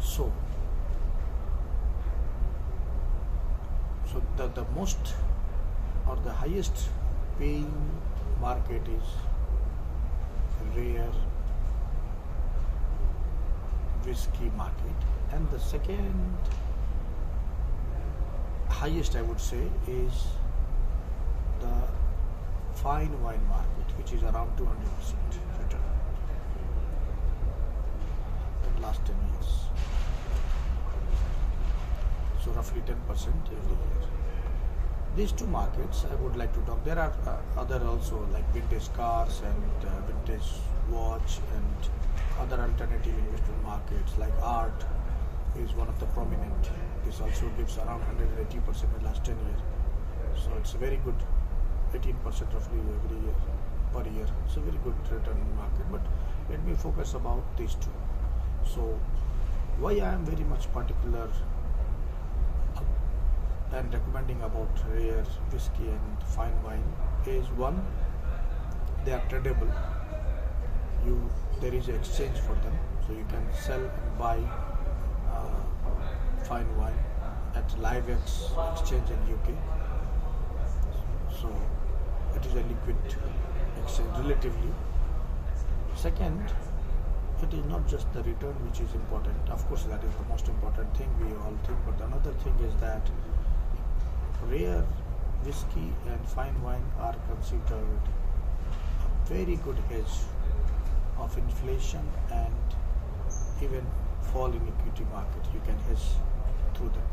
So the most or the highest paying market is rare whiskey market, and the second highest, I would say, is the fine wine market, which is around 200% return in last 10 years. So roughly 10% every year. These two markets I would like to talk. There are other also like vintage cars and vintage watch and other alternative investment markets like art is one of the prominent. This also gives around 180% in last 10 years. So it's a very good 18% roughly every year per year. It's a very good return market. But let me focus about these two. So why I am very much particular and recommending about rare whiskey and fine wine is, one, they are tradable. There is an exchange for them, so you can sell and buy fine wine at LiveX exchange in UK. So it is a liquid exchange relatively. Second, it is not just the return which is important. Of course, that is the most important thing we all think. But another thing is that rare whiskey and fine wine are considered a very good hedge of inflation and even fall in equity market. You can hedge through them.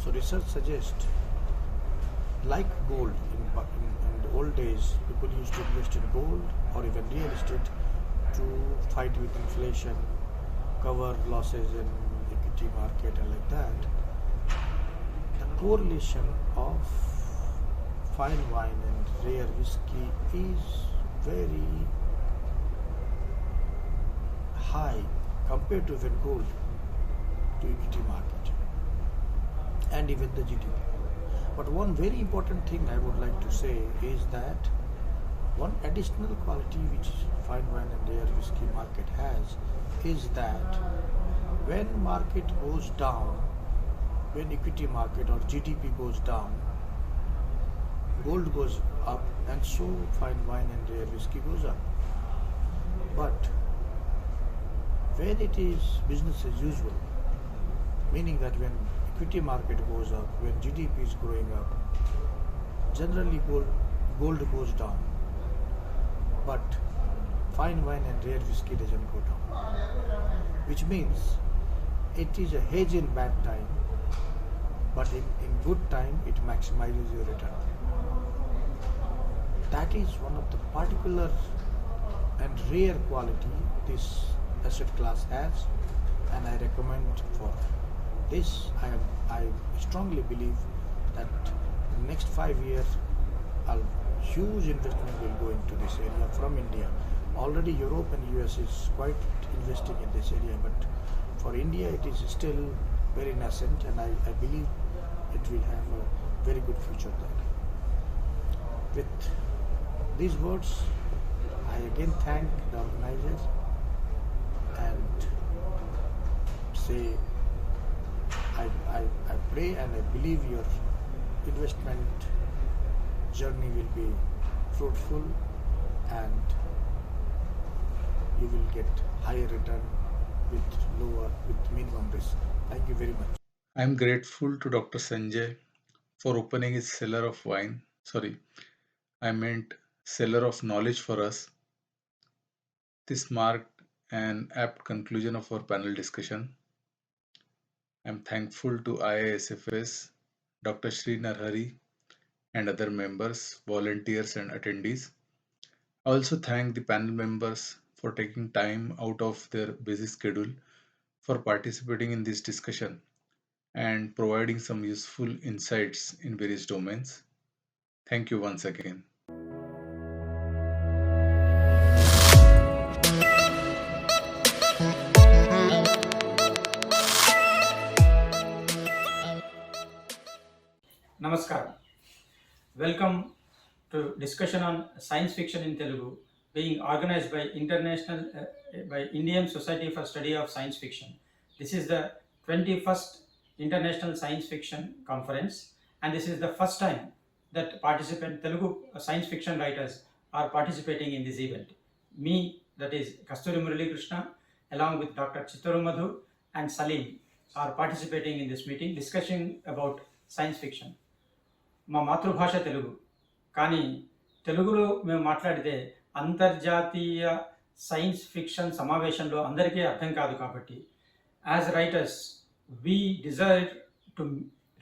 So research suggests, like gold, in the old days, people used to invest in gold or even real estate to fight with inflation, cover losses in equity market and like that. The correlation of fine wine and rare whiskey is very high compared to even gold to equity market and even the GDP. But one very important thing I would like to say is that one additional quality which fine wine and rare whiskey market has is that when market goes down, when equity market or GDP goes down, gold goes up and so fine wine and rare whiskey goes up. But when it is business as usual, meaning that when equity market goes up, when GDP is growing up, generally gold goes down, but fine wine and rare whiskey doesn't go down, which means it is a hedge in bad time, but in good time it maximizes your return. That is one of the particular and rare quality this asset class has, and I recommend for this. I strongly believe that in the next 5 years a huge investment will go into this area from India. Already Europe and US is quite investing in this area, but for India it is still very nascent, and I believe it will have a very good future there. With these words, I again thank the organizers and say I pray and I believe your investment journey will be fruitful and you will get higher return with minimum risk. Thank you very much. I am grateful to Dr. Sanjay for opening his cellar of wine. Sorry, I meant cellar of knowledge for us. This marked an apt conclusion of our panel discussion. I am thankful to IASFS, Dr. Shri and other members, volunteers and attendees. I also thank the panel members for taking time out of their busy schedule for participating in this discussion and providing some useful insights in various domains. Thank you once again. Namaskar. Welcome to discussion on science fiction in Telugu, being organized by by Indian Society for Study of Science Fiction. This is the 21st International Science Fiction Conference, and this is the first time that Telugu science fiction writers are participating in this event. Me, that is Kasturi Murali Krishna, along with Dr. Chittaru Madhu and Salim, are participating in this meeting discussing about science fiction. మా మాతృభాష తెలుగు, కానీ తెలుగులో మేము మాట్లాడితే అంతర్జాతీయ science fiction సమావేశంలో అందరికీ అర్థం కాదు. కాబట్టి as writers we desire to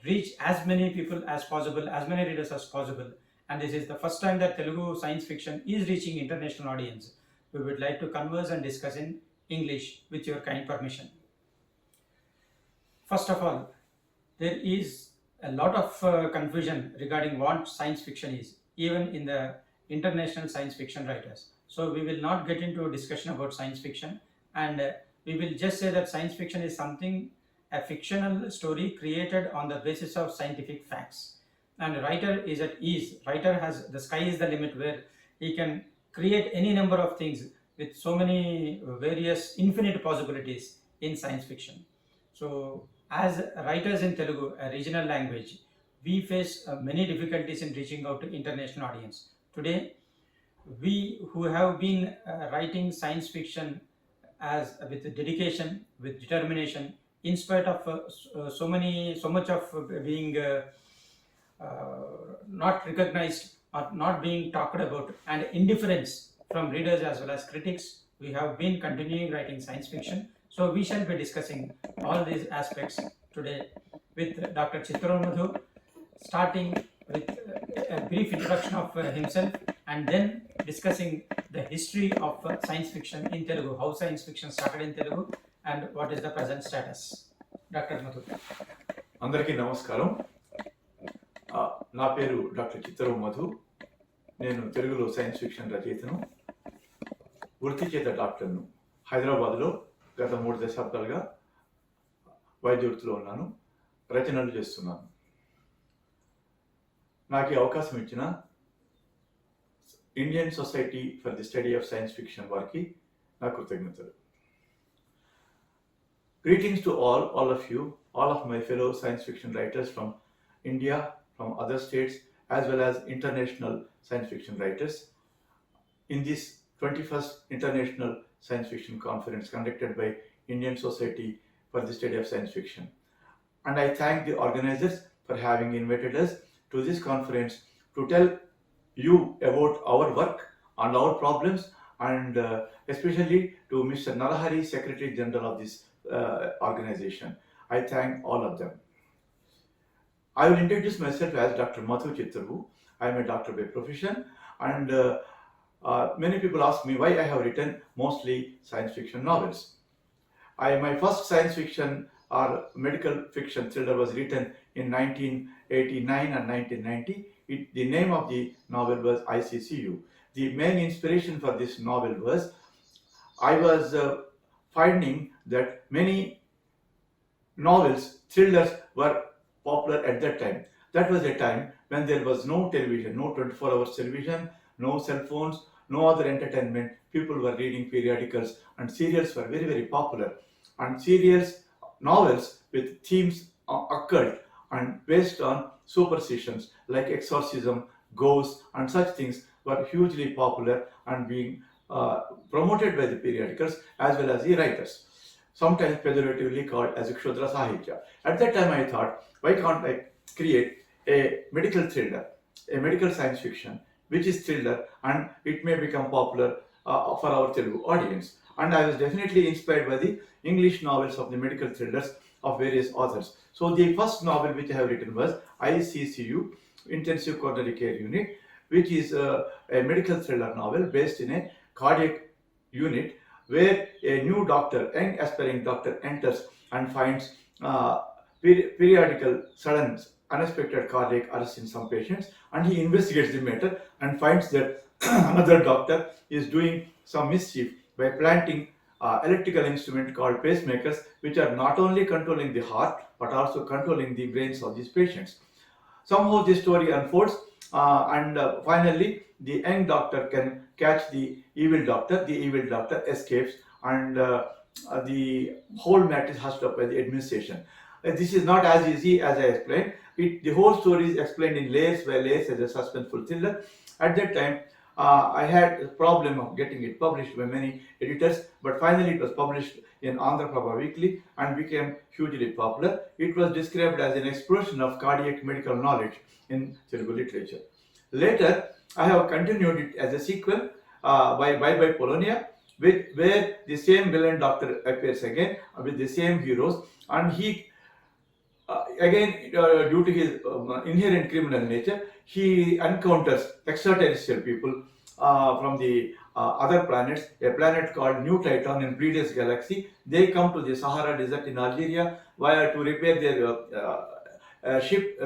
reach as many people as possible, as many readers as possible, and this is the first time that Telugu science fiction is reaching international audience. We would like to converse and discuss in English with your kind permission. First of all, there is a lot of confusion regarding what science fiction is, even in the international science fiction writers. So we will not get into a discussion about science fiction, and we will just say that science fiction is something, a fictional story created on the basis of scientific facts. And a writer is at ease. Writer has, the sky is the limit, where he can create any number of things with so many various infinite possibilities in science fiction. So as writers in Telugu, a regional language, we face many difficulties in reaching out to international audience. Today, we who have been writing science fiction as with dedication, with determination, in spite of so much of being not recognized or not being talked about, and indifference from readers as well as critics, we have been continuing writing science fiction. So we shall be discussing all these aspects today with Dr. Chittaru Madhu, starting with a brief introduction of himself, and then discussing the history of science fiction in Telugu, how science fiction started in Telugu, and what is the present status. Dr. Madhu. అందరికీ నమస్కారం. నా పేరు doctor చిత్తరు Madhu. నేను తెలుగులో science fiction రచయితను, వృత్తి చేత డాక్టర్ను. హైదరాబాద్లో గత 3 దశాబ్దాలుగా వైద్య వృత్తిలో ఉన్నాను, రచనలు చేస్తున్నాను. నాకు ఈ అవకాశం ఇచ్చిన Indian society for the study of science fiction వారికి నా కృతజ్ఞతలు. Greetings to all of you, all of my fellow science fiction writers from India, from other states, as well as international science fiction writers in this 21st International Science Fiction Conference conducted by Indian Society for the Study of Science Fiction. And I thank the organizers for having invited us to this conference to tell you about our work and our problems, and especially to Mr. Narahari, Secretary General of this organization. I thank all of them. I will introduce myself as Dr. Madhu Chittaru. I am a doctor by profession, and Many people ask me why I have written mostly science fiction novels. My first science fiction or medical fiction thriller was written in 1989 and 1990. The name of the novel was ICCU. The main inspiration for this novel was I was finding that many novels, thrillers were popular at that time. That was a time when there was no television, no 24 hours television, no cell phones, no other entertainment. People were reading periodicals and serials were very, very popular. And serials, novels with themes occurred and based on superstitions like exorcism, ghosts, and such things were hugely popular and being promoted by the periodicals as well as the writers, sometimes pejoratively called as Kshudra Sahitya. At that time I thought, why can't I create a medical thriller, a medical science fiction, which is thriller and it may become popular for our Telugu audience. And I was definitely inspired by the English novels of the medical thrillers of various authors. So the first novel which I have written was ICCU, Intensive Coronary Care Unit, which is a medical thriller novel based in a cardiac unit where a new doctor, young aspiring doctor, enters and finds periodical sudden unexpected cardiac arrest in some patients, and he investigates the matter and finds that another doctor is doing some mischief by planting electrical instrument called pacemakers, which are not only controlling the heart but also controlling the brains of these patients. Somehow this story unfolds and finally the young doctor can catch the evil doctor. The evil doctor escapes and the whole matter is hushed up by the administration. This is not as easy as I explained. The whole story is explained in layers by layers as a suspenseful thriller. At that time, I had a problem of getting it published by many editors, but finally it was published in Andhra Prabha Weekly and became hugely popular. It was described as an explosion of cardiac medical knowledge in Telugu literature. Later, I have continued it as a sequel by Bye Polonia, where the same villain doctor appears again with the same heroes, and he again, due to his inherent criminal nature, he encounters extraterrestrial people from the other planets, a planet called New Titan in Pleiades galaxy. They come to the Sahara Desert in Algeria to repair their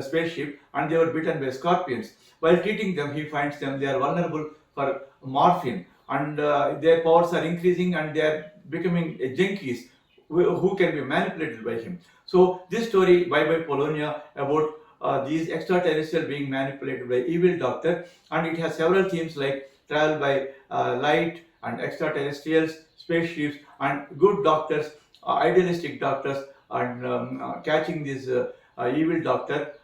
spaceship, and they were bitten by scorpions. While treating them, he finds them they are vulnerable for morphine, and their powers are increasing, and they are becoming junkies who can be manipulated by him. So this story, Bye Polonia, about these extraterrestrial being manipulated by evil doctor, and it has several themes like travel by light and extraterrestrials, spaceships, and good doctors, idealistic doctors, and catching this evil doctor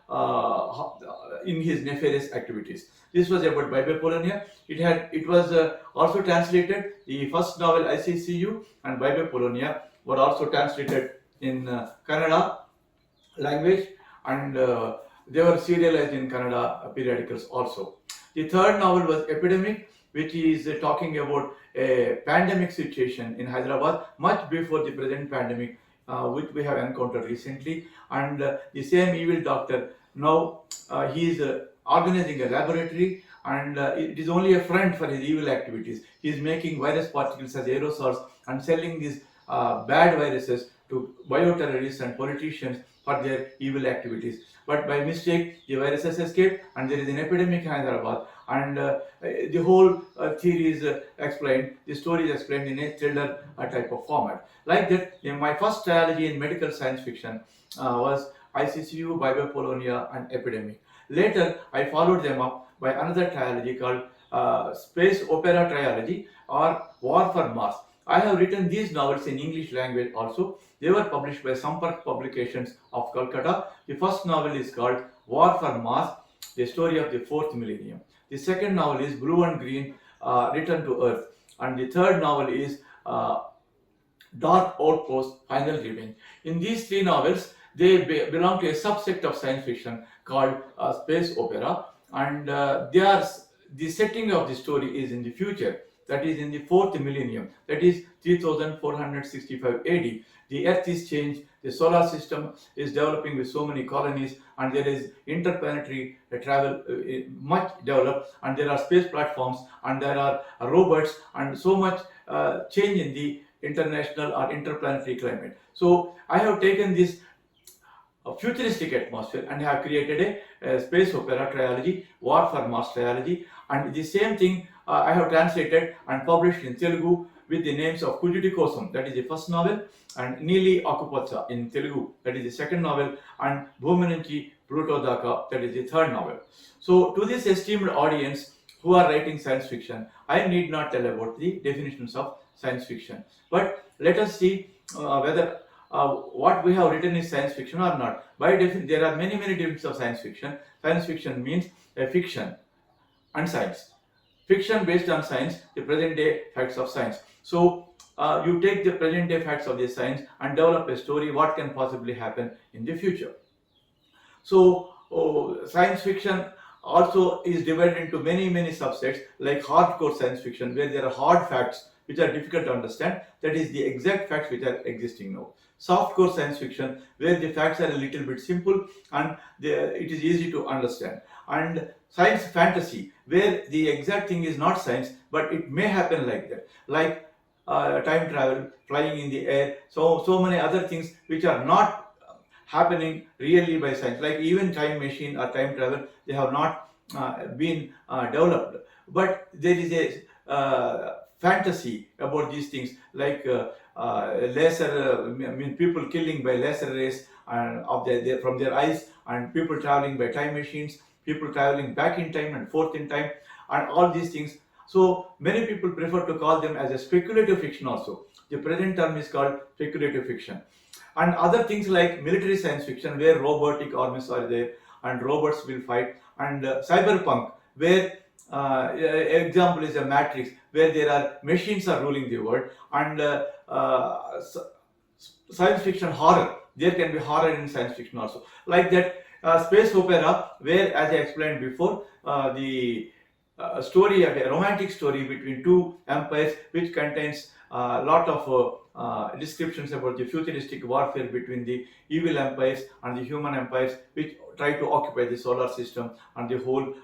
in his nefarious activities. This was about Bye Polonia. It was also translated. The first novel ICCU and Bye Polonia were also translated in Kannada language, and they were serialized in Kannada periodicals also. The third novel was Epidemic, which is talking about a pandemic situation in Hyderabad much before the present pandemic which we have encountered recently. And the same evil doctor, now he is organizing a laboratory, and it is only a front for his evil activities. He is making virus particles as aerosols and selling these bad viruses to bioterrorists and politicians for their evil activities. But by mistake, the viruses escape, and there is an epidemic in Hyderabad, and the whole theory is explained, the story is explained in a thriller type of format. Like that, my first trilogy in medical science fiction was ICCU, Bye Polonia, and Epidemic. Later, I followed them up by another trilogy called Space Opera Trilogy or War for Mars. I have written these novels in English language also. They were published by Sampark Publications of Calcutta. The first novel is called War for Mars, the story of the fourth millennium. The second novel is Blue and Green, Return to Earth. And the third novel is Dark Outpost, Final Revenge. In these three novels, they belong to a subsect of science fiction called space opera, and the setting of the story is in the future. that is in the 4th millennium, that is 3465 AD. The Earth is changed, the solar system is developing with so many colonies, and there is interplanetary travel much developed, and there are space platforms, and there are robots, and so much change in the international or interplanetary climate. So I have taken this futuristic atmosphere and have created a space opera trilogy, War for Mars trilogy, and the same thing I have translated and published in Telugu with the names of Kujudi Kosam, that is the first novel, and Neeli Akupacha in Telugu, that is the second novel, and Bhuminunchi Pluto Daka, that is the third novel. So to this esteemed audience who are writing science fiction, I need not tell about the definitions of science fiction, but let us see whether what we have written is science fiction or not. There are many definitions of science fiction. Science fiction means a fiction and science. Fiction based on science, the present day facts of science. So you take the present day facts of the science and develop a story what can possibly happen in the future. So science fiction also is divided into many subsets, like hardcore science fiction, where there are hard facts which are difficult to understand. That is the exact facts which are existing now. Softcore science fiction, where the facts are a little bit simple and it is easy to understand. And science fantasy, where the exact thing is not science, but it may happen like that, like time travel, flying in the air, so many other things which are not happening really by science, like even time machine or time travel, they have not been developed, but there is a fantasy about these things, like laser, people killing by laser rays and from their eyes, and people traveling by time machines, people traveling back in time and forth in time, and all these things. So many people prefer to call them as a speculative fiction also. The present term is called speculative fiction. And other things like military science fiction, where robotic armies are there and robots will fight, and cyberpunk, where example is a Matrix, where there are machines are ruling the world, and science fiction horror, there can be horror in science fiction also, like that space opera, where, as I explained before, the story, a romantic story between two empires, which contains a lot of descriptions about the futuristic warfare between the evil empires and the human empires, which try to occupy the solar system and the whole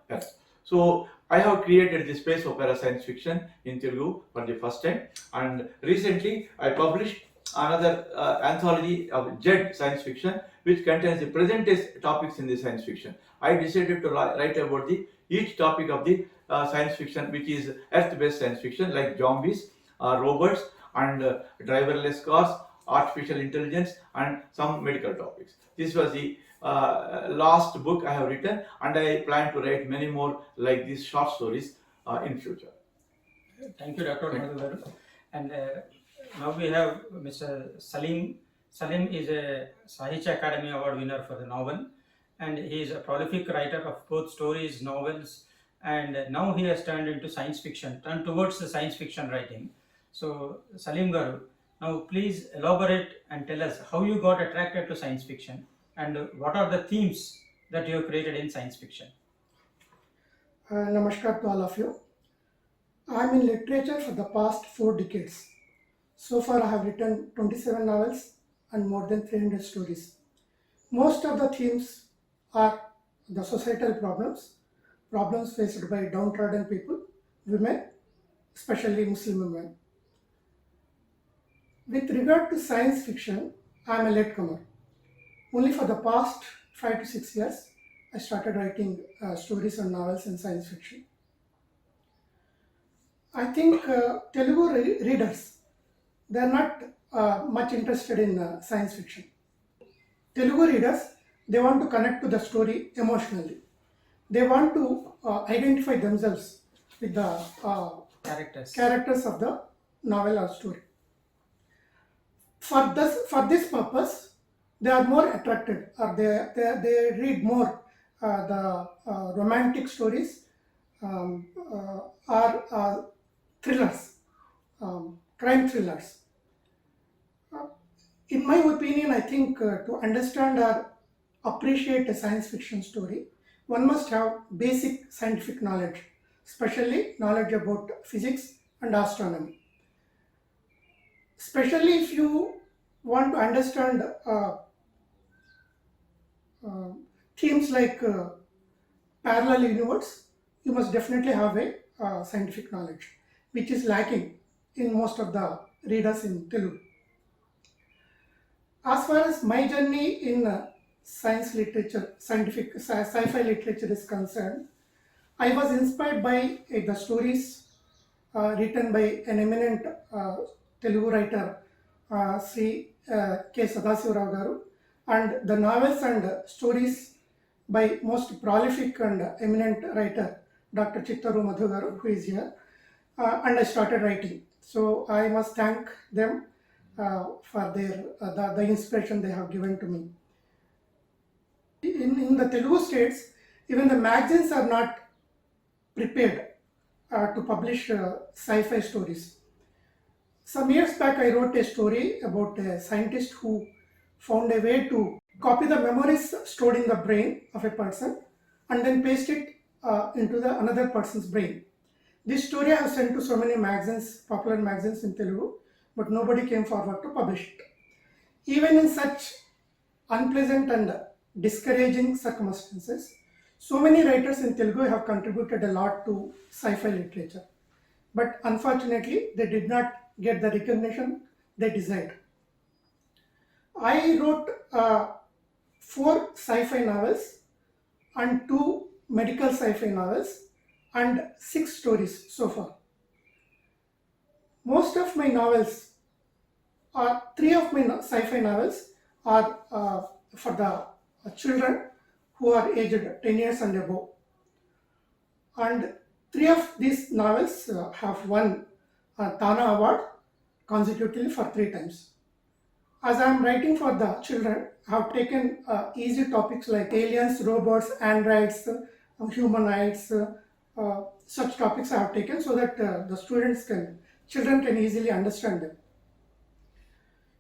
Earth. So I have created the space opera science fiction in Telugu for the first time, and recently I published another anthology of Jed science fiction, which contains the present day topics in the science fiction. I decided to write about each topic of the science fiction, which is earth-based science fiction, like zombies, robots, and driverless cars, artificial intelligence, and some medical topics. This was the last book I have written, and I plan to write many more like these short stories in future. Thank you, Dr. Mahendra. And now we have Mr. Salim. Salim is a Sahitya Academy Award winner for the novel, and he is a prolific writer of both stories, novels, and now he has turned towards the science fiction writing. So Salim Garu, now please elaborate and tell us how you got attracted to science fiction and what are the themes that you have created in science fiction. Namaskar to all of you. I am in literature for the past 4 decades. So far I have written 27 novels and more than 300 stories. Most of the themes are the societal problems faced by downtrodden people, women, especially Muslim women. With regard to science fiction, I am a latecomer. Only for the past 5 to 6 years, I started writing stories and novels in science fiction. I think Telugu readers, they are not much interested in science fiction. Telugu readers, they want to connect to the story emotionally. They want to identify themselves with the characters of the novel or story. For this purpose, they are more attracted, or they read more the romantic stories or thrillers, crime thrillers. In my opinion, I think to understand or appreciate a science fiction story, one must have basic scientific knowledge, especially knowledge about physics and astronomy. Especially if you want to understand themes like parallel universe, you must definitely have a scientific knowledge, which is lacking in most of the readers in Telugu. As far as my journey in science literature, sci-fi literature is concerned, I was inspired by the stories written by an eminent Telugu writer, Shri K. Sadashivarao Garu, and the novels and stories by most prolific and eminent writer, Dr. Chittaru Madhu Garu, who is here, and I started writing. So I must thank them for their the inspiration they have given to me. In the Telugu states, even the magazines are not prepared to publish sci-fi stories. Some years back, I wrote a story about a scientist who found a way to copy the memories stored in the brain of a person and then paste it into another person's brain. This story I have sent to so many magazines, popular magazines in Telugu, but nobody came forward to publish it. Even in such unpleasant and discouraging circumstances, so many writers in Telugu have contributed a lot to sci-fi literature. But unfortunately, they did not get the recognition they desired. I wrote 4 sci-fi novels and 2 medical sci-fi novels and 6 stories so far. Most of my novels, 3 of my sci-fi novels are for the children who are aged 10 years and above. And 3 of these novels have won a Tana Award consecutively for 3 times. As I am writing for the children, I have taken easy topics like aliens, robots, androids, humanoids, such topics I have taken so that the children can easily understand them.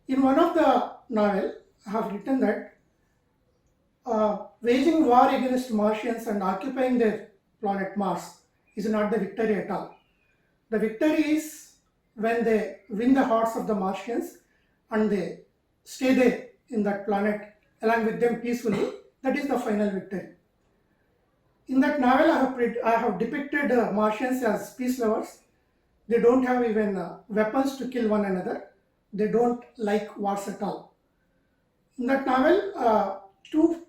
In one of the novel, I have written that waging war against Martians and occupying their planet Mars is not the victory at all. The victory is when they win the hearts of the Martians and they stay there in that planet along with them peacefully. That is the final victory. In that novel, I have depicted Martians as peace lovers. They don't have even weapons to kill one another. They don't like wars at all. In that novel, two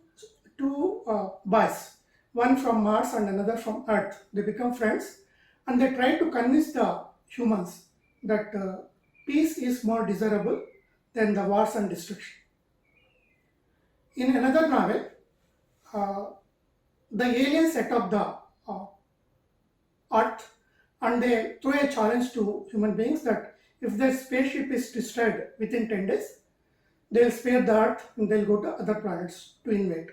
boys, one from Mars and another from Earth, they become friends and they try to convince the humans that peace is more desirable than the wars and destruction. In another novel, the aliens set up the Earth and they throw a challenge to human beings that if their spaceship is destroyed within 10 days, they'll spare the Earth and they'll go to other planets to invade.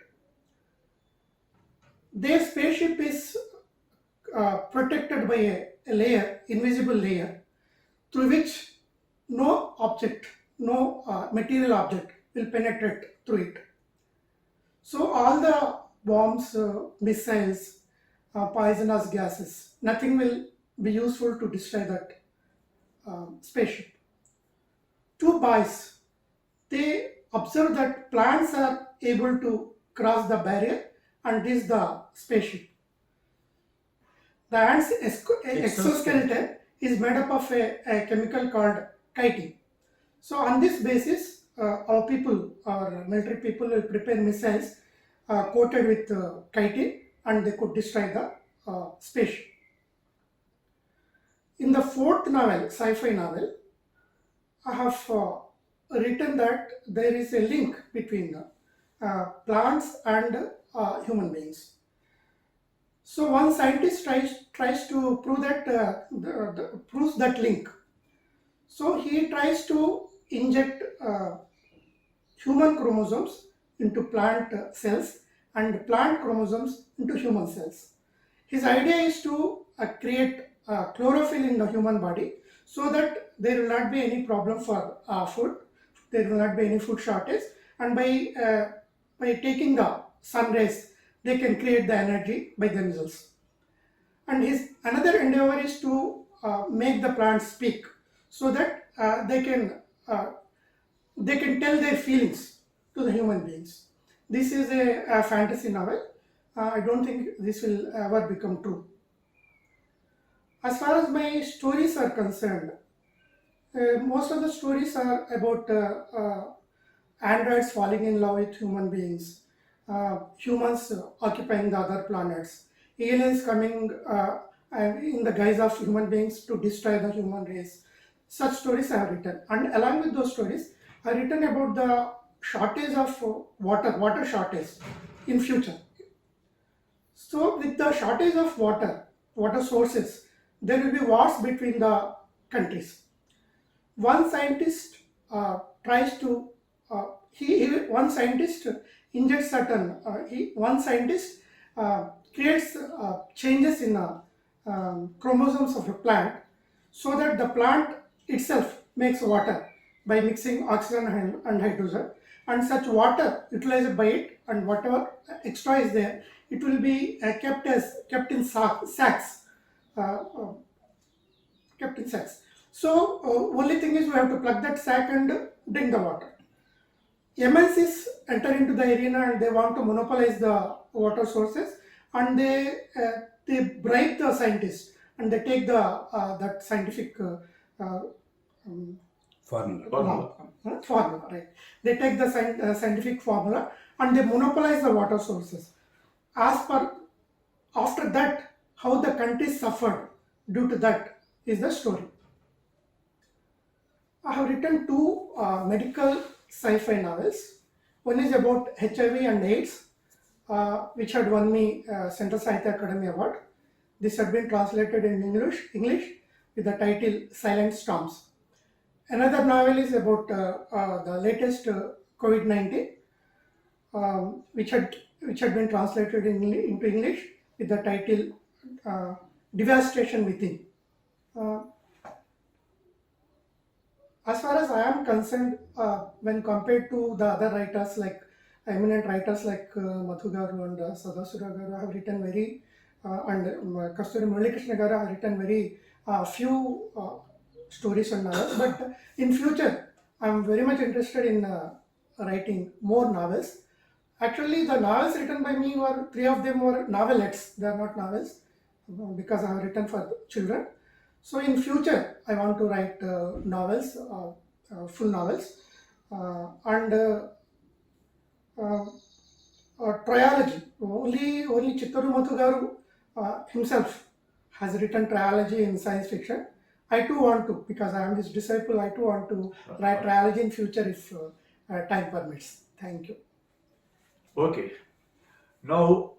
Their spaceship is protected by a layer, invisible layer, through which no object, no material object will penetrate through it. So all the bombs, missiles, poisonous gases, nothing will be useful to destroy that spaceship. 2 boys, they observe that plants are able to cross the barrier and reach the spaceship. The ant's exoskeleton is made up of a chemical called chitin. So on this basis, our people, our military people will prepare missiles coated with chitin and they could destroy the spaceship. In the 4th novel, sci-fi novel, I have written that there is a link between plants and human beings. So one scientist tries to prove that proves that link. So he tries to inject human chromosomes into plant cells and plant chromosomes into human cells. His idea is to create chlorophyll in the human body so that there will not be any problem for food, there will not be any food shortage, and by taking the sun rays, they can create the energy by themselves. and his another endeavor is to make the plants speak, so that they can tell their feelings to the human beings. This is a fantasy novel. I don't think this will ever become true. As far as my stories are concerned, most of the stories are about androids falling in love with human beings, humans occupying the other planets, aliens coming in the guise of human beings to destroy the human race. Such stories I have written, and along with those stories, I have written about the shortage of water shortage in future. So with the shortage of water sources, there will be wars between the countries. One scientist tries to one scientist injects certain one scientist creates changes in chromosomes of a plant, so that the plant itself makes water by mixing oxygen and hydrogen, and such water utilized by it, and whatever extra is there, it will be kept in sacks. Kept in sacks. So only thing is we have to plug that sack and drink the water. MNCs enter into the arena and they want to monopolize the water sources, and they bribe the scientists, and they take the that scientific formula, right? They take the scientific formula and they monopolize the water sources. After that, how the country suffered due to that is the story. I have written two medical sci-fi novels. One is about HIV and AIDS, which had won me Central Sahitya Academy Award. This had been translated in English with the title Silent Storms. Another novel is about the latest COVID-19, which had been translated into English with the title Devastation Within. As far as I am concerned, when compared to the other writers, like eminent writers like Madhu Garu and Sadasura Garu, I have written very, and Kasturi Murali Krishna Garu, I have written very few stories and novels. But in future, I am very much interested in writing more novels. Actually, the novels written by me three of them were novelettes. They are not novels because I have written for children. So in future, I want to write novels, full novels, and trilogy. Only Chittaru Madhu Garu himself has written trilogy in science fiction. I too want to, because I am his disciple, I too want to write trilogy in future if time permits. Thank you. Okay. Now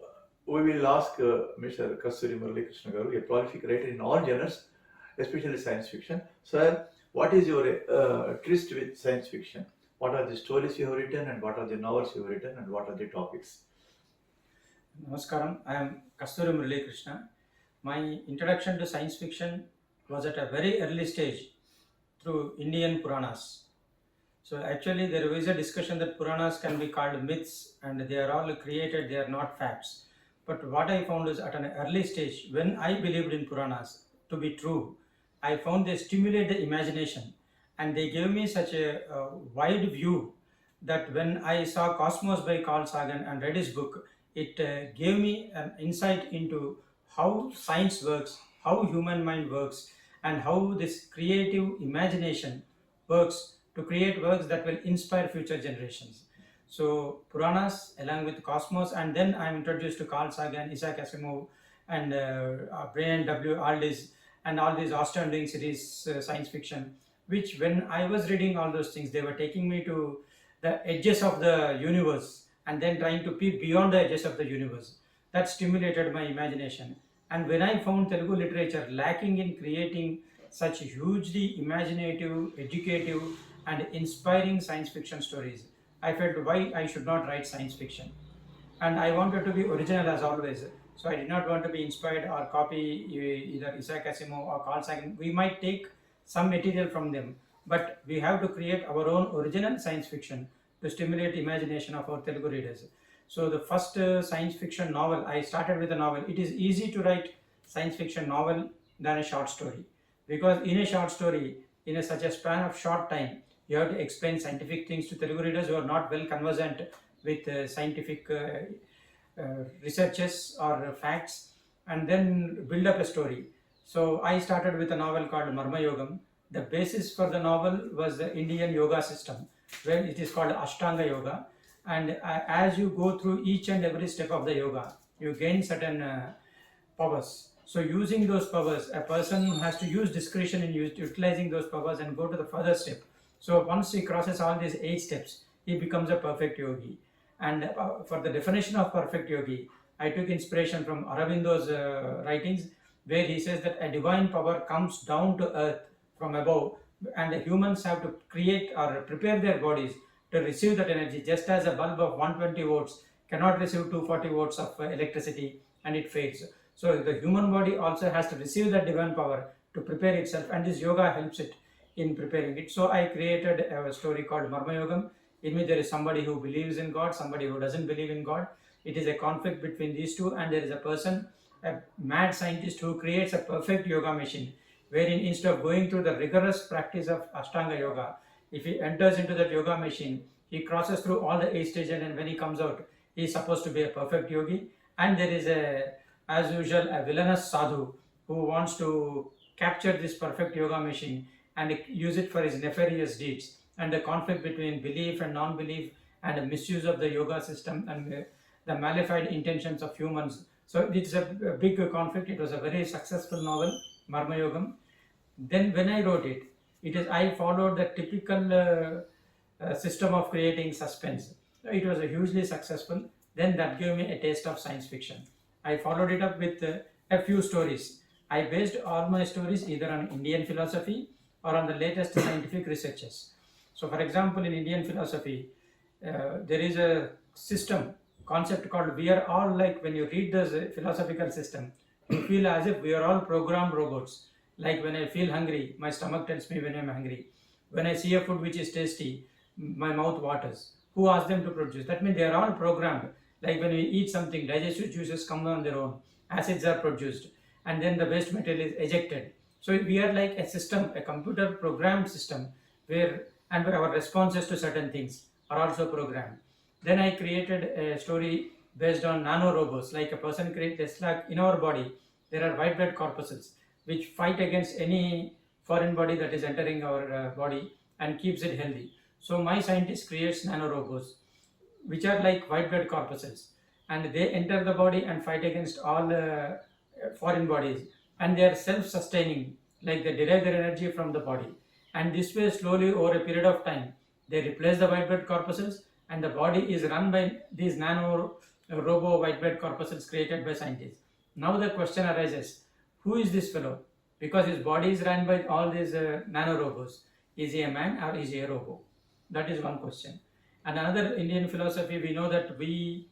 we will ask Mr. Kasturi Murali Krishna Garu, a prolific writer in all genres, especially science fiction. Sir, what is your tryst with science fiction? What are the stories you have written, and what are the novels you have written, and what are the topics? Namaskaram, I am Kasturi Murali Krishna. My introduction to science fiction was at a very early stage through Indian Puranas. So actually there is a discussion that Puranas can be called myths and they are all created, they are not facts. But what I found is at an early stage, when I believed in Puranas to be true, I found they stimulate the imagination and they gave me such a wide view that when I saw Cosmos by Carl Sagan and read his book, it gave me an insight into how science works, how human mind works, and how this creative imagination works to create works that will inspire future generations. So Puranas along with Cosmos, and then I'm introduced to Carl Sagan, Isaac Asimov, and Brian W. Aldiss, and all these astounding series science fiction, which when I was reading all those things, they were taking me to the edges of the universe and then trying to peep beyond the edges of the universe. That stimulated my imagination. And when I found Telugu literature lacking in creating such hugely imaginative, educative, and inspiring science fiction stories, I felt why I should not write science fiction. And I wanted to be original as always. So I did not want to be inspired or copy either Isaac Asimov or Carl Sagan. We might take some material from them, but we have to create our own original science fiction to stimulate imagination of our Telugu readers. So the first science fiction novel, I started with a novel. It is easy to write science fiction novel than a short story, because in a short story, in such a span of short time, you have to explain scientific things to Telugu readers who are not well conversant with scientific researches or facts, and then build up a story. So I started with a novel called Marma Yogam. The basis for the novel was the Indian yoga system, where it is called Ashtanga Yoga. And as you go through each and every step of the yoga, you gain certain powers. So using those powers, a person has to use discretion in utilizing those powers and go to the further step. So once he crosses all these 8 steps, he becomes a perfect yogi. And for the definition of perfect yogi, I took inspiration from Aurobindo's writings, where he says that a divine power comes down to earth from above, and the humans have to create or prepare their bodies to receive that energy, just as a bulb of 120 volts cannot receive 240 volts of electricity and it fades. So the human body also has to receive that divine power to prepare itself, and this yoga helps it in preparing it. So I created a story called Marma Yogam, in which there is somebody who believes in God, somebody who doesn't believe in God. It is a conflict between these two, and there is a person, a mad scientist, who creates a perfect yoga machine, wherein instead of going through the rigorous practice of Ashtanga Yoga, if he enters into that yoga machine, he crosses through all the 8 stages, and when he comes out, he is supposed to be a perfect yogi. And there is as usual, a villainous sadhu who wants to capture this perfect yoga machine and use it for his nefarious deeds. And the conflict between belief and non-belief, and the misuse of the yoga system, and the malified intentions of humans. So it's a big conflict. It was a very successful novel, Marma Yogam. Then when I wrote it, I followed the typical system of creating suspense. It was a hugely successful. Then that gave me a taste of science fiction. I followed it up with a few stories. I based all my stories either on Indian philosophy or on the latest scientific researches. So for example, in Indian philosophy, there is a concept called we are all like, when you read the philosophical system, you feel as if we are all programmed robots. Like when I feel hungry, my stomach tells me when I'm hungry. When I see a food which is tasty, my mouth waters. Who asked them to produce? That means they are all programmed. Like when we eat something, digestive juices come on their own, acids are produced, and then the waste material is ejected. So we are like a system, a computer programmed system, where our responses to certain things are also programmed. Then I created a story based on nano robots. Like a person creates, like in our body, there are white blood corpuscles which fight against any foreign body that is entering our body and keeps it healthy. So my scientist creates nano robots which are like white blood corpuscles, and they enter the body and fight against all foreign bodies, and they are self-sustaining, like they derive their energy from the body, and this way slowly over a period of time they replace the white blood corpuscles, and the body is run by these nano robo white blood corpuscles created by scientists. Now the question arises, who is this fellow? Because his body is run by all these nano robots. Is he a man or is he a robot? That is one question. And another Indian philosophy, we know that we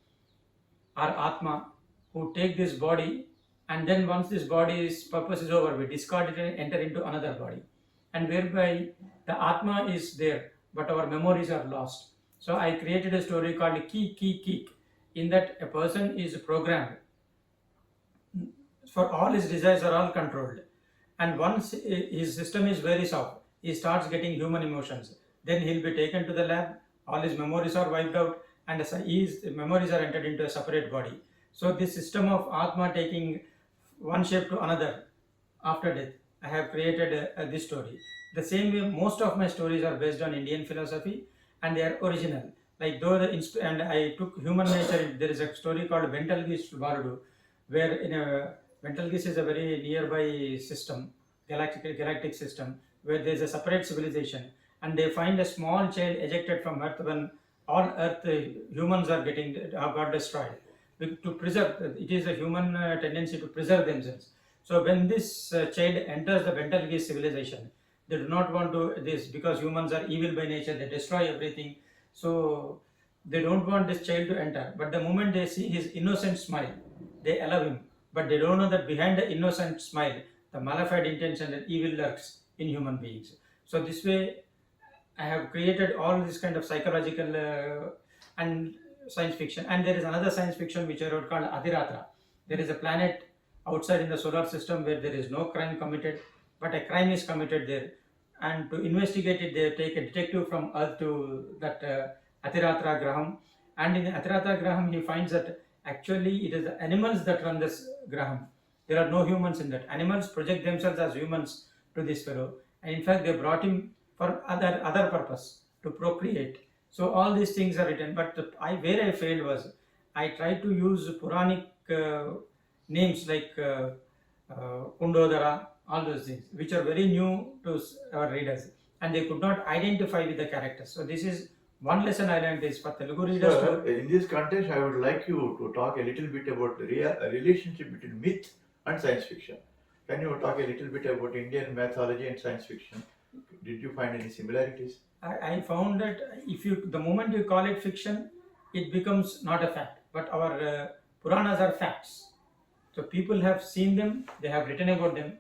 are Atma, who take this body, and then once this body's purpose is over, we discard it and enter into another body, and whereby the Atma is there, but our memories are lost. So I created a story called Keek, in that a person is programmed for all his desires are all controlled, and once his system is very soft, he starts getting human emotions. Then he'll be taken to the lab, all his memories are wiped out, and his memories are entered into a separate body. So this system of Atma taking one shape to another after death, I have created this story. The same way, most of my stories are based on Indian philosophy, and they are original. Like and I took human nature. There is a story called Ventalgis Barudu, where in a Ventalgis is a very nearby system, galactic system, where there is a separate civilization, and they find a small child ejected from Earth when all Earth humans are got destroyed. To preserve, it is a human tendency to preserve themselves. So when this child enters the Ventalgis civilization, they do not want to this, because humans are evil by nature. They destroy everything. So they don't want this child to enter. But the moment they see his innocent smile, they allow him. But they don't know that behind the innocent smile, the malified intention and evil lurks in human beings. So this way, I have created all this kind of psychological and science fiction. And there is another science fiction which I wrote called Adhiratra. There is a planet outside in the solar system where there is no crime committed, but a crime is committed there. And to investigate it, they take a detective from Earth to that Atiratra Graham. And in Atiratra Graham, he finds that actually it is the animals that run this Graham. There are no humans in that. Animals project themselves as humans to this fellow. And in fact, they brought him for other purpose, to procreate. So all these things are written. But where I failed was, I tried to use Puranic names like Kundodara, all those things, which are very new to our readers, and they could not identify with the characters. So this is one lesson I learned is for Telugu readers. Sir, in this context, I would like you to talk a little bit about the relationship between myth and science fiction. Can you talk a little bit about Indian mythology and science fiction? Did you find any similarities? I found that the moment you call it fiction, it becomes not a fact. But our Puranas are facts. So people have seen them, they have written about them.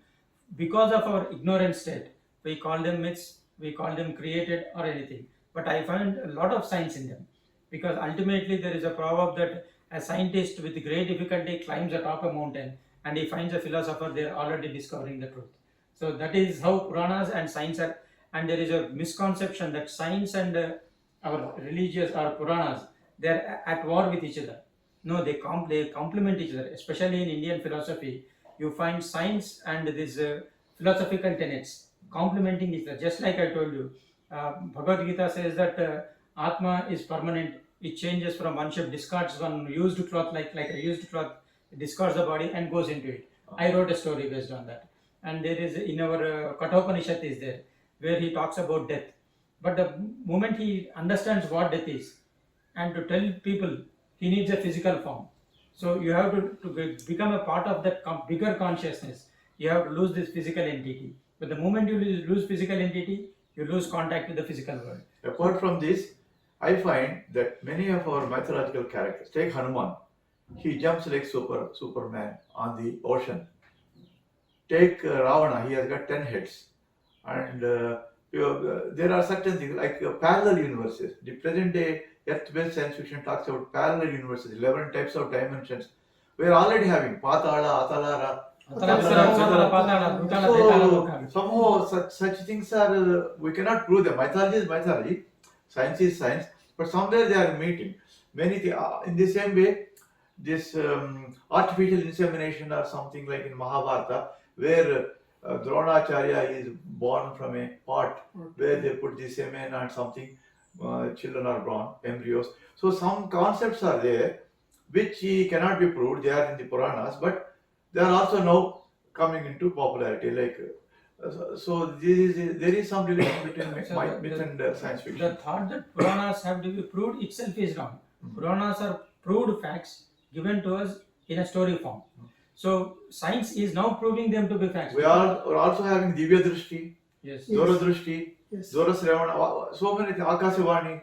Because of our ignorant state, we call them myths, we call them created or anything. But I find a lot of science in them, because ultimately there is a proverb that a scientist with great difficulty climbs atop a mountain and he finds a philosopher there already discovering the truth. So that is how Puranas and science are, and there is a misconception that science and our religious or Puranas, they are at war with each other. No, they complement each other, especially in Indian philosophy. You find science and these philosophical tenets complementing each other. Just like I told you, Bhagavad Gita says that Atma is permanent. It changes from one shape, discards one used cloth, like a used cloth, discards the body and goes into it. I wrote a story based on that. And there is, in our Kathopanishad is there, where he talks about death. But the moment he understands what death is, and to tell people, he needs a physical form. So you have to become a part of that bigger consciousness. You have to lose this physical entity. But the moment you lose physical entity, you lose contact with the physical world. Apart from this, I find that many of our mythological characters, take Hanuman, he jumps like Superman on the ocean. Take Ravana, he has got 10 heads. And there are certain things like parallel universes. The present day Earth-based science fiction talks about parallel universes, 11 types of dimensions. We are already having Patala, Atalara. So somehow such things are, we cannot prove them. Mythology is mythology, science is science, but somewhere they are meeting. Many things, in the same way, this artificial insemination or something like in Mahabharata, where Dronacharya is born from a pot where they put the semen and something, children are born, embryos. So some concepts are there which cannot be proved, they are in the Puranas, but they are also now coming into popularity. Like so there is some relation between myth and science fiction. The thought that Puranas have to be proved itself is wrong. Puranas are proved facts given to us in a story form. So science is now proving them to be facts. We are also having Divya Drishti, yes, Dora Drishti, Dora Sravana, so many things, Akasavani,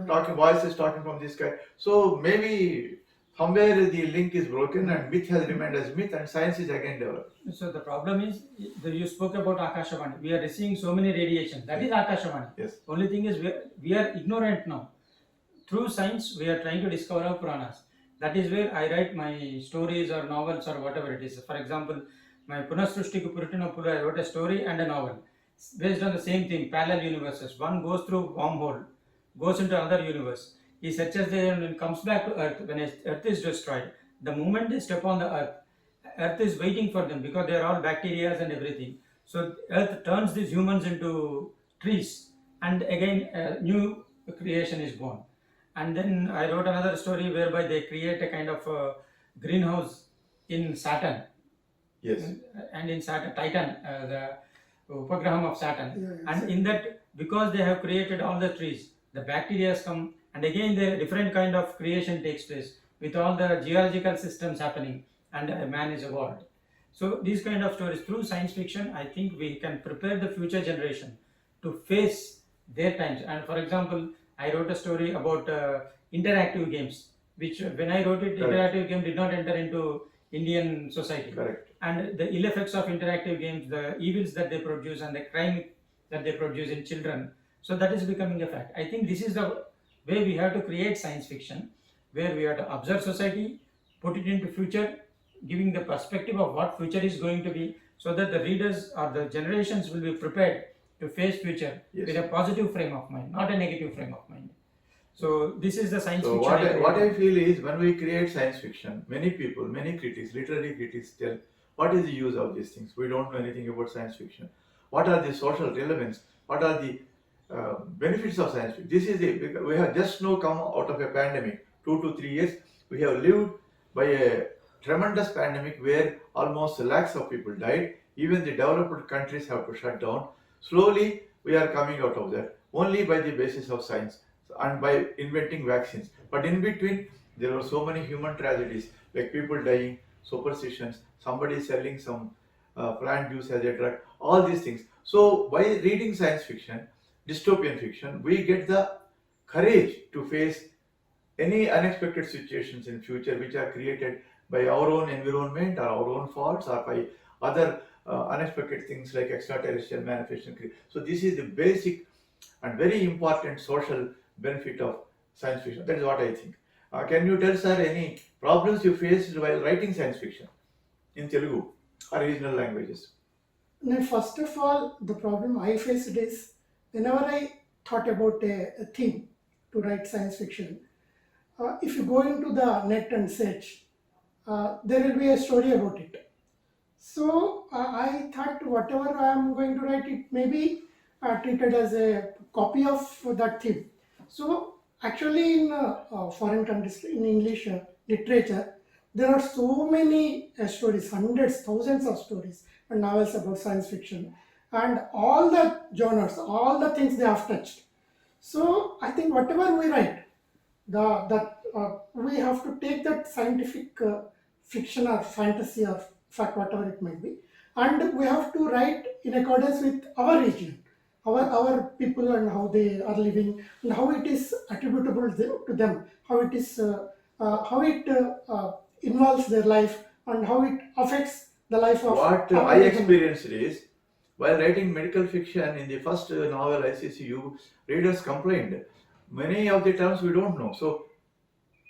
talking voices talking from this guy. So maybe somewhere the link is broken and myth has remained as myth and science is again developed. So the problem is, you spoke about Akashavani. We are receiving so many radiations. That is Akashavani. Yes. Only thing is we are ignorant now. Through science, we are trying to discover our Puranas. That is where I write my stories or novels or whatever it is. For example, my Punasrushtiku Purutinappulu, I wrote a story and a novel based on the same thing, parallel universes. One goes through wormhole, goes into another universe. He searches there and comes back to Earth. When Earth is destroyed, the moment they step on the Earth is waiting for them because they are all bacteria and everything. So Earth turns these humans into trees, and again a new creation is born. And then I wrote another story whereby they create a kind of greenhouse in Saturn. Yes. And in Saturn, Titan, the upagraham of Saturn. Yeah, and in that, because they have created all the trees, the bacteria come, and again the different kind of creation takes place with all the geological systems happening, and man is evolved. So these kind of stories through science fiction, I think we can prepare the future generation to face their times. And for example, I wrote a story about interactive games, which when I wrote it, interactive game did not enter into Indian society. Correct. And the ill effects of interactive games, the evils that they produce and the crime that they produce in children. So that is becoming a fact. I think this is the way we have to create science fiction, where we have to observe society, put it into future, giving the perspective of what future is going to be, so that the readers or the generations will be prepared to face future Yes. with a positive frame of mind, not a negative frame of mind. So this is the science So fiction. what I feel is, when we create science fiction, many people, many critics, literary critics tell, what is the use of these things? We don't know anything about science fiction. What are the social relevance? What are the benefits of science fiction? We have just now come out of a pandemic, 2 to 3 years. We have lived by a tremendous pandemic where almost lakhs of people died. Even the developed countries have to shut down. Slowly, we are coming out of that only by the basis of science and by inventing vaccines. But in between, there were so many human tragedies, like people dying, superstitions, somebody selling some plant juice as a drug, all these things. So by reading science fiction, dystopian fiction, we get the courage to face any unexpected situations in future which are created by our own environment or our own faults or by other unexpected things like extraterrestrial manifestation. So this is the basic and very important social benefit of science fiction. That is what I think. Can you tell, sir, any problems you faced while writing science fiction in Telugu or regional languages? Now, first of all, the problem I faced is whenever I thought about a theme to write science fiction, if you go into the net and search, there will be a story about it. So I thought whatever I am going to write, it may be treated as a copy of that theme. So actually in foreign countries, in English literature, there are so many stories, hundreds, thousands of stories and novels about science fiction, and all the genres, all the things they have touched. So I think whatever we write, we have to take that scientific fiction or fantasy or fact, whatever it might be, and we have to write in accordance with our region, our people and how they are living and how it is attributable to them, how it is involves their life and how it affects the life of what I experienced is, while writing medical fiction in the first novel ICCU, readers complained many of the terms we don't know. So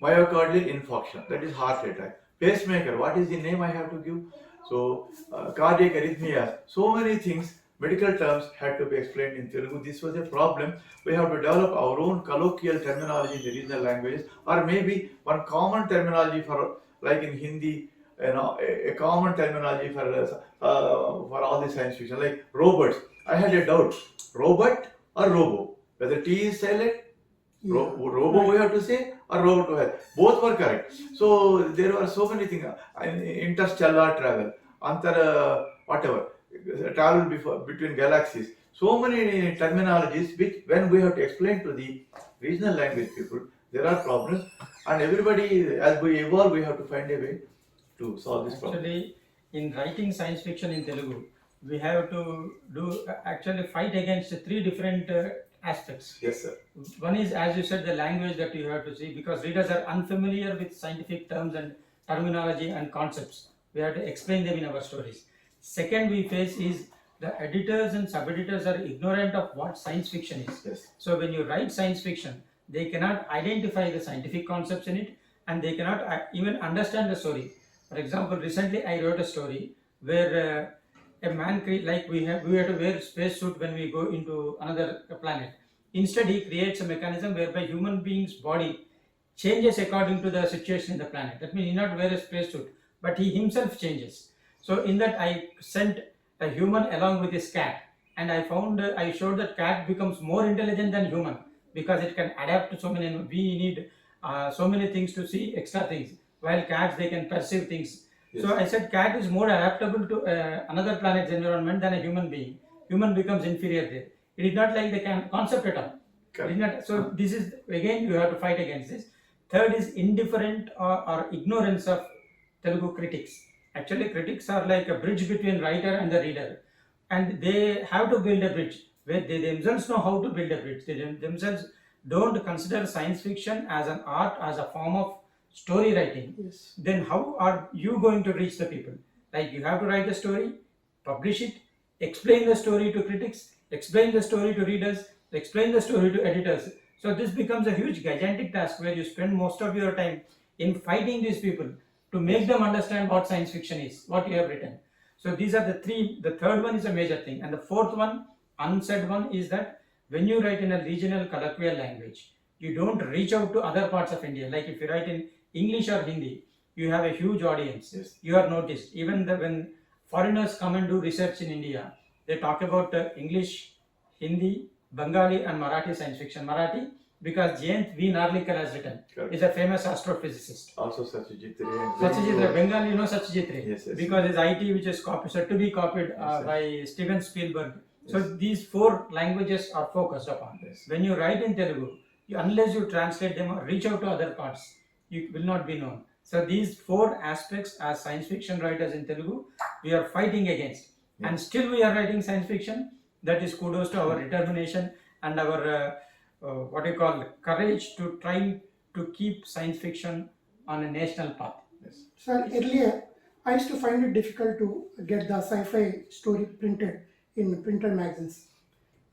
myocardial infarction, that is heart attack. Pacemaker, what is the name I have to give? So cardiac arrhythmia, so many things, medical terms had to be explained in Telugu. This was a problem. We have to develop our own colloquial terminology in the regional languages, or maybe one common terminology for, like in Hindi, a common terminology for all the science fiction, like robots. I had a doubt, robot or robo, whether T is silent, robo we have to say, or robot we have. Both were correct. So there were so many things, interstellar travel, whatever, travel between galaxies. So many terminologies which, when we have to explain to the regional language people, there are problems, and everybody, as we evolve, we have to find a way to solve this problem. Actually, in writing science fiction in Telugu, we have to fight against three different aspects. Yes, sir. One is, as you said, the language that you have to see, because readers are unfamiliar with scientific terms and terminology and concepts. We have to explain them in our stories. Second we face is the editors and sub-editors are ignorant of what science fiction is. Yes. So when you write science fiction, they cannot identify the scientific concepts in it, and they cannot even understand the story. For example, recently I wrote a story where a man, we have to wear space suit when we go into another planet. Instead, he creates a mechanism whereby human being's body changes according to the situation in the planet. That means he not wear a space suit, but he himself changes. So in that, I sent a human along with his cat, and I showed that cat becomes more intelligent than human because it can adapt to so many. We need so many things to see extra things, while cats, they can perceive things. Yes. So I said cat is more adaptable to another planet's environment than a human being. Human becomes inferior there. It is not like the concept at all. It is not, so this is, again, you have to fight against this. Third is indifferent or ignorance of Telugu critics. Actually, critics are like a bridge between writer and the reader, and they have to build a bridge where they themselves know how to build a bridge. They themselves don't consider science fiction as an art, as a form of story writing. Yes. Then how are you going to reach the people? Like, you have to write the story, publish it, explain the story to critics, explain the story to readers, explain the story to editors. So this becomes a huge gigantic task where you spend most of your time in fighting these people to make them understand what science fiction is, what you have written. So these are the three. The third one is a major thing, and the fourth one, unsaid one, is that when you write in a regional colloquial language, you don't reach out to other parts of India. Like if you write in English or Hindi, you have a huge audience. Yes. You are noticed. Even when foreigners come and do research in India, they talk about English, Hindi, Bengali and Marathi science fiction. Marathi, because Jayant V. Narlikar has written. Correct. Is a famous astrophysicist. Also Satyajit Ray. Satyajit Ray, Bengali, you know Satyajit Ray. Yes, yes. Because his IT, which is copied, said to be copied by Steven Spielberg. So these four languages are focused upon. Yes. When you write in Telugu, unless you translate them or reach out to other parts, you will not be known. So these four aspects, as science fiction writers in Telugu, we are fighting against. Yeah. And still we are writing science fiction. That is kudos to our determination and our courage to try to keep science fiction on a national path. Yes. Sir, earlier I used to find it difficult to get the sci-fi story printed in printed magazines.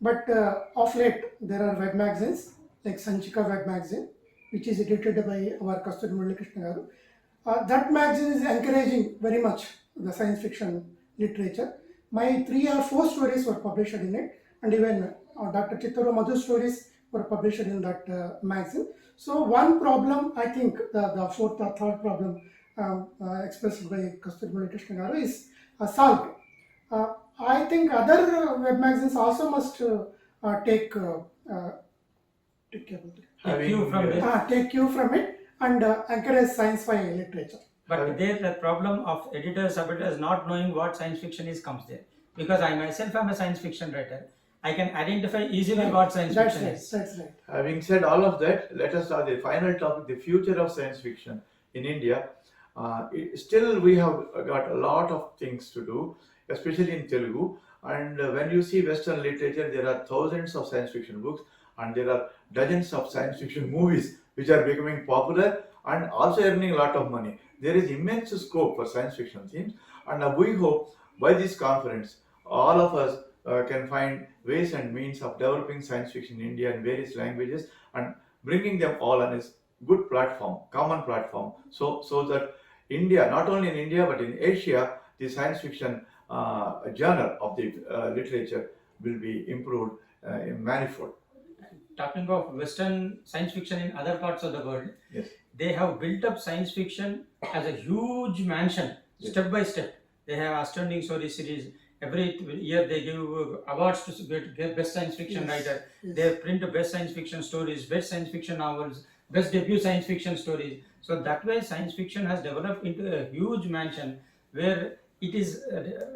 But of late, there are web magazines like Sanchika web magazine, which is edited by our Kasturi Muralikrishna Garu. That magazine is encouraging very much the science fiction literature. My 3 or 4 stories were published in it, and even Dr. Chittaru Madhu's stories were published in that magazine. So one problem, I think the fourth or third problem expressed by Kasturi Muralikrishna Garu is solved. I think other web magazines also must take cue from it and encourage science-fi literature. But there the problem of editors, subeditors not knowing what science fiction is comes there. Because I myself am a science fiction writer. I can identify easily what science fiction is. That's right. Having said all of that, let us start the final topic, the future of science fiction in India. Still we have got a lot of things to do, especially in Telugu. And when you see Western literature, there are thousands of science fiction books and there are dozens of science fiction movies which are becoming popular and also earning a lot of money. There is immense scope for science fiction themes, and we hope by this conference all of us can find ways and means of developing science fiction in India in various languages and bringing them all on a good platform, common platform, so that India, not only in India but in Asia, the science fiction genre of the literature will be improved in manifold. Talking of Western science fiction in other parts of the world, yes, they have built up science fiction as a huge mansion, step by step. They have astounding story series. Every year they give awards to get best science fiction writer. They print best science fiction stories, best science fiction novels, best debut science fiction stories. So that way science fiction has developed into a huge mansion where it is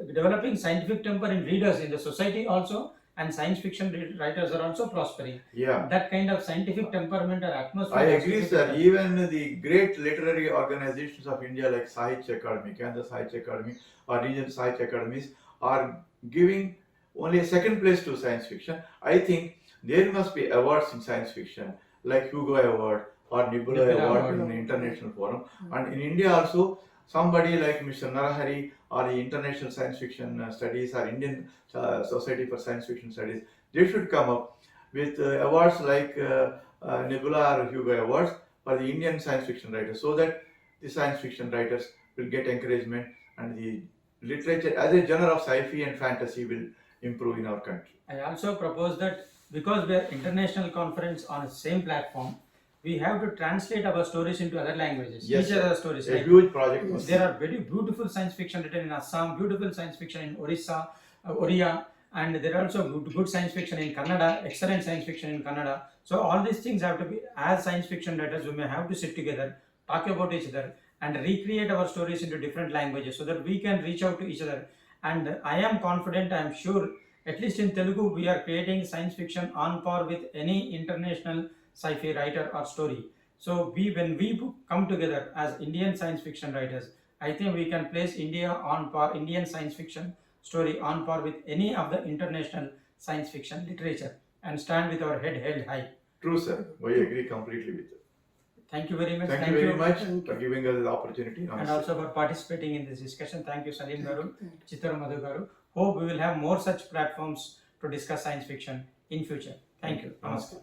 developing scientific temper in readers in the society also, and science fiction writers are also prospering. Yeah. That kind of scientific temperament or atmosphere. I agree, sir. Even the great literary organizations of India like Sahitya Academy, Kendra Sahitya Academy or regional Sahitya Academies are giving only a second place to science fiction. I think there must be awards in science fiction like Hugo Award or Nebula Award in the international forum. And in India also, somebody like Mr. Narahari or the International Science Fiction Studies or Indian Society for Science Fiction Studies, they should come up with awards like Nebula or Hugo Awards for the Indian science fiction writers, so that the science fiction writers will get encouragement and the literature as a genre of sci-fi and fantasy will improve in our country. I also propose that because we are international conference on the same platform, we have to translate our stories into other languages. Yes, each other stories. a huge project. Yes. There are very beautiful science fiction written in Assam, beautiful science fiction in Orissa, Oriya, and there are also good science fiction in Kannada, excellent science fiction in Kannada. So all these things have to be, as science fiction writers, we may have to sit together, talk about each other, and recreate our stories into different languages so that we can reach out to each other. And I am confident, I am sure, at least in Telugu, we are creating science fiction on par with any international sci-fi writer or story. So when we come together as Indian science fiction writers, I think we can place India on par, Indian science fiction story on par with any of the international science fiction literature, and stand with our head held high. True, sir. We agree completely with you. Thank you very much. Thank you very much for giving us the opportunity. And also for participating in this discussion. Thank you, Salim Garu, Chittaru Madhu Garu. Hope we will have more such platforms to discuss science fiction in future. Thank you. Namaskar.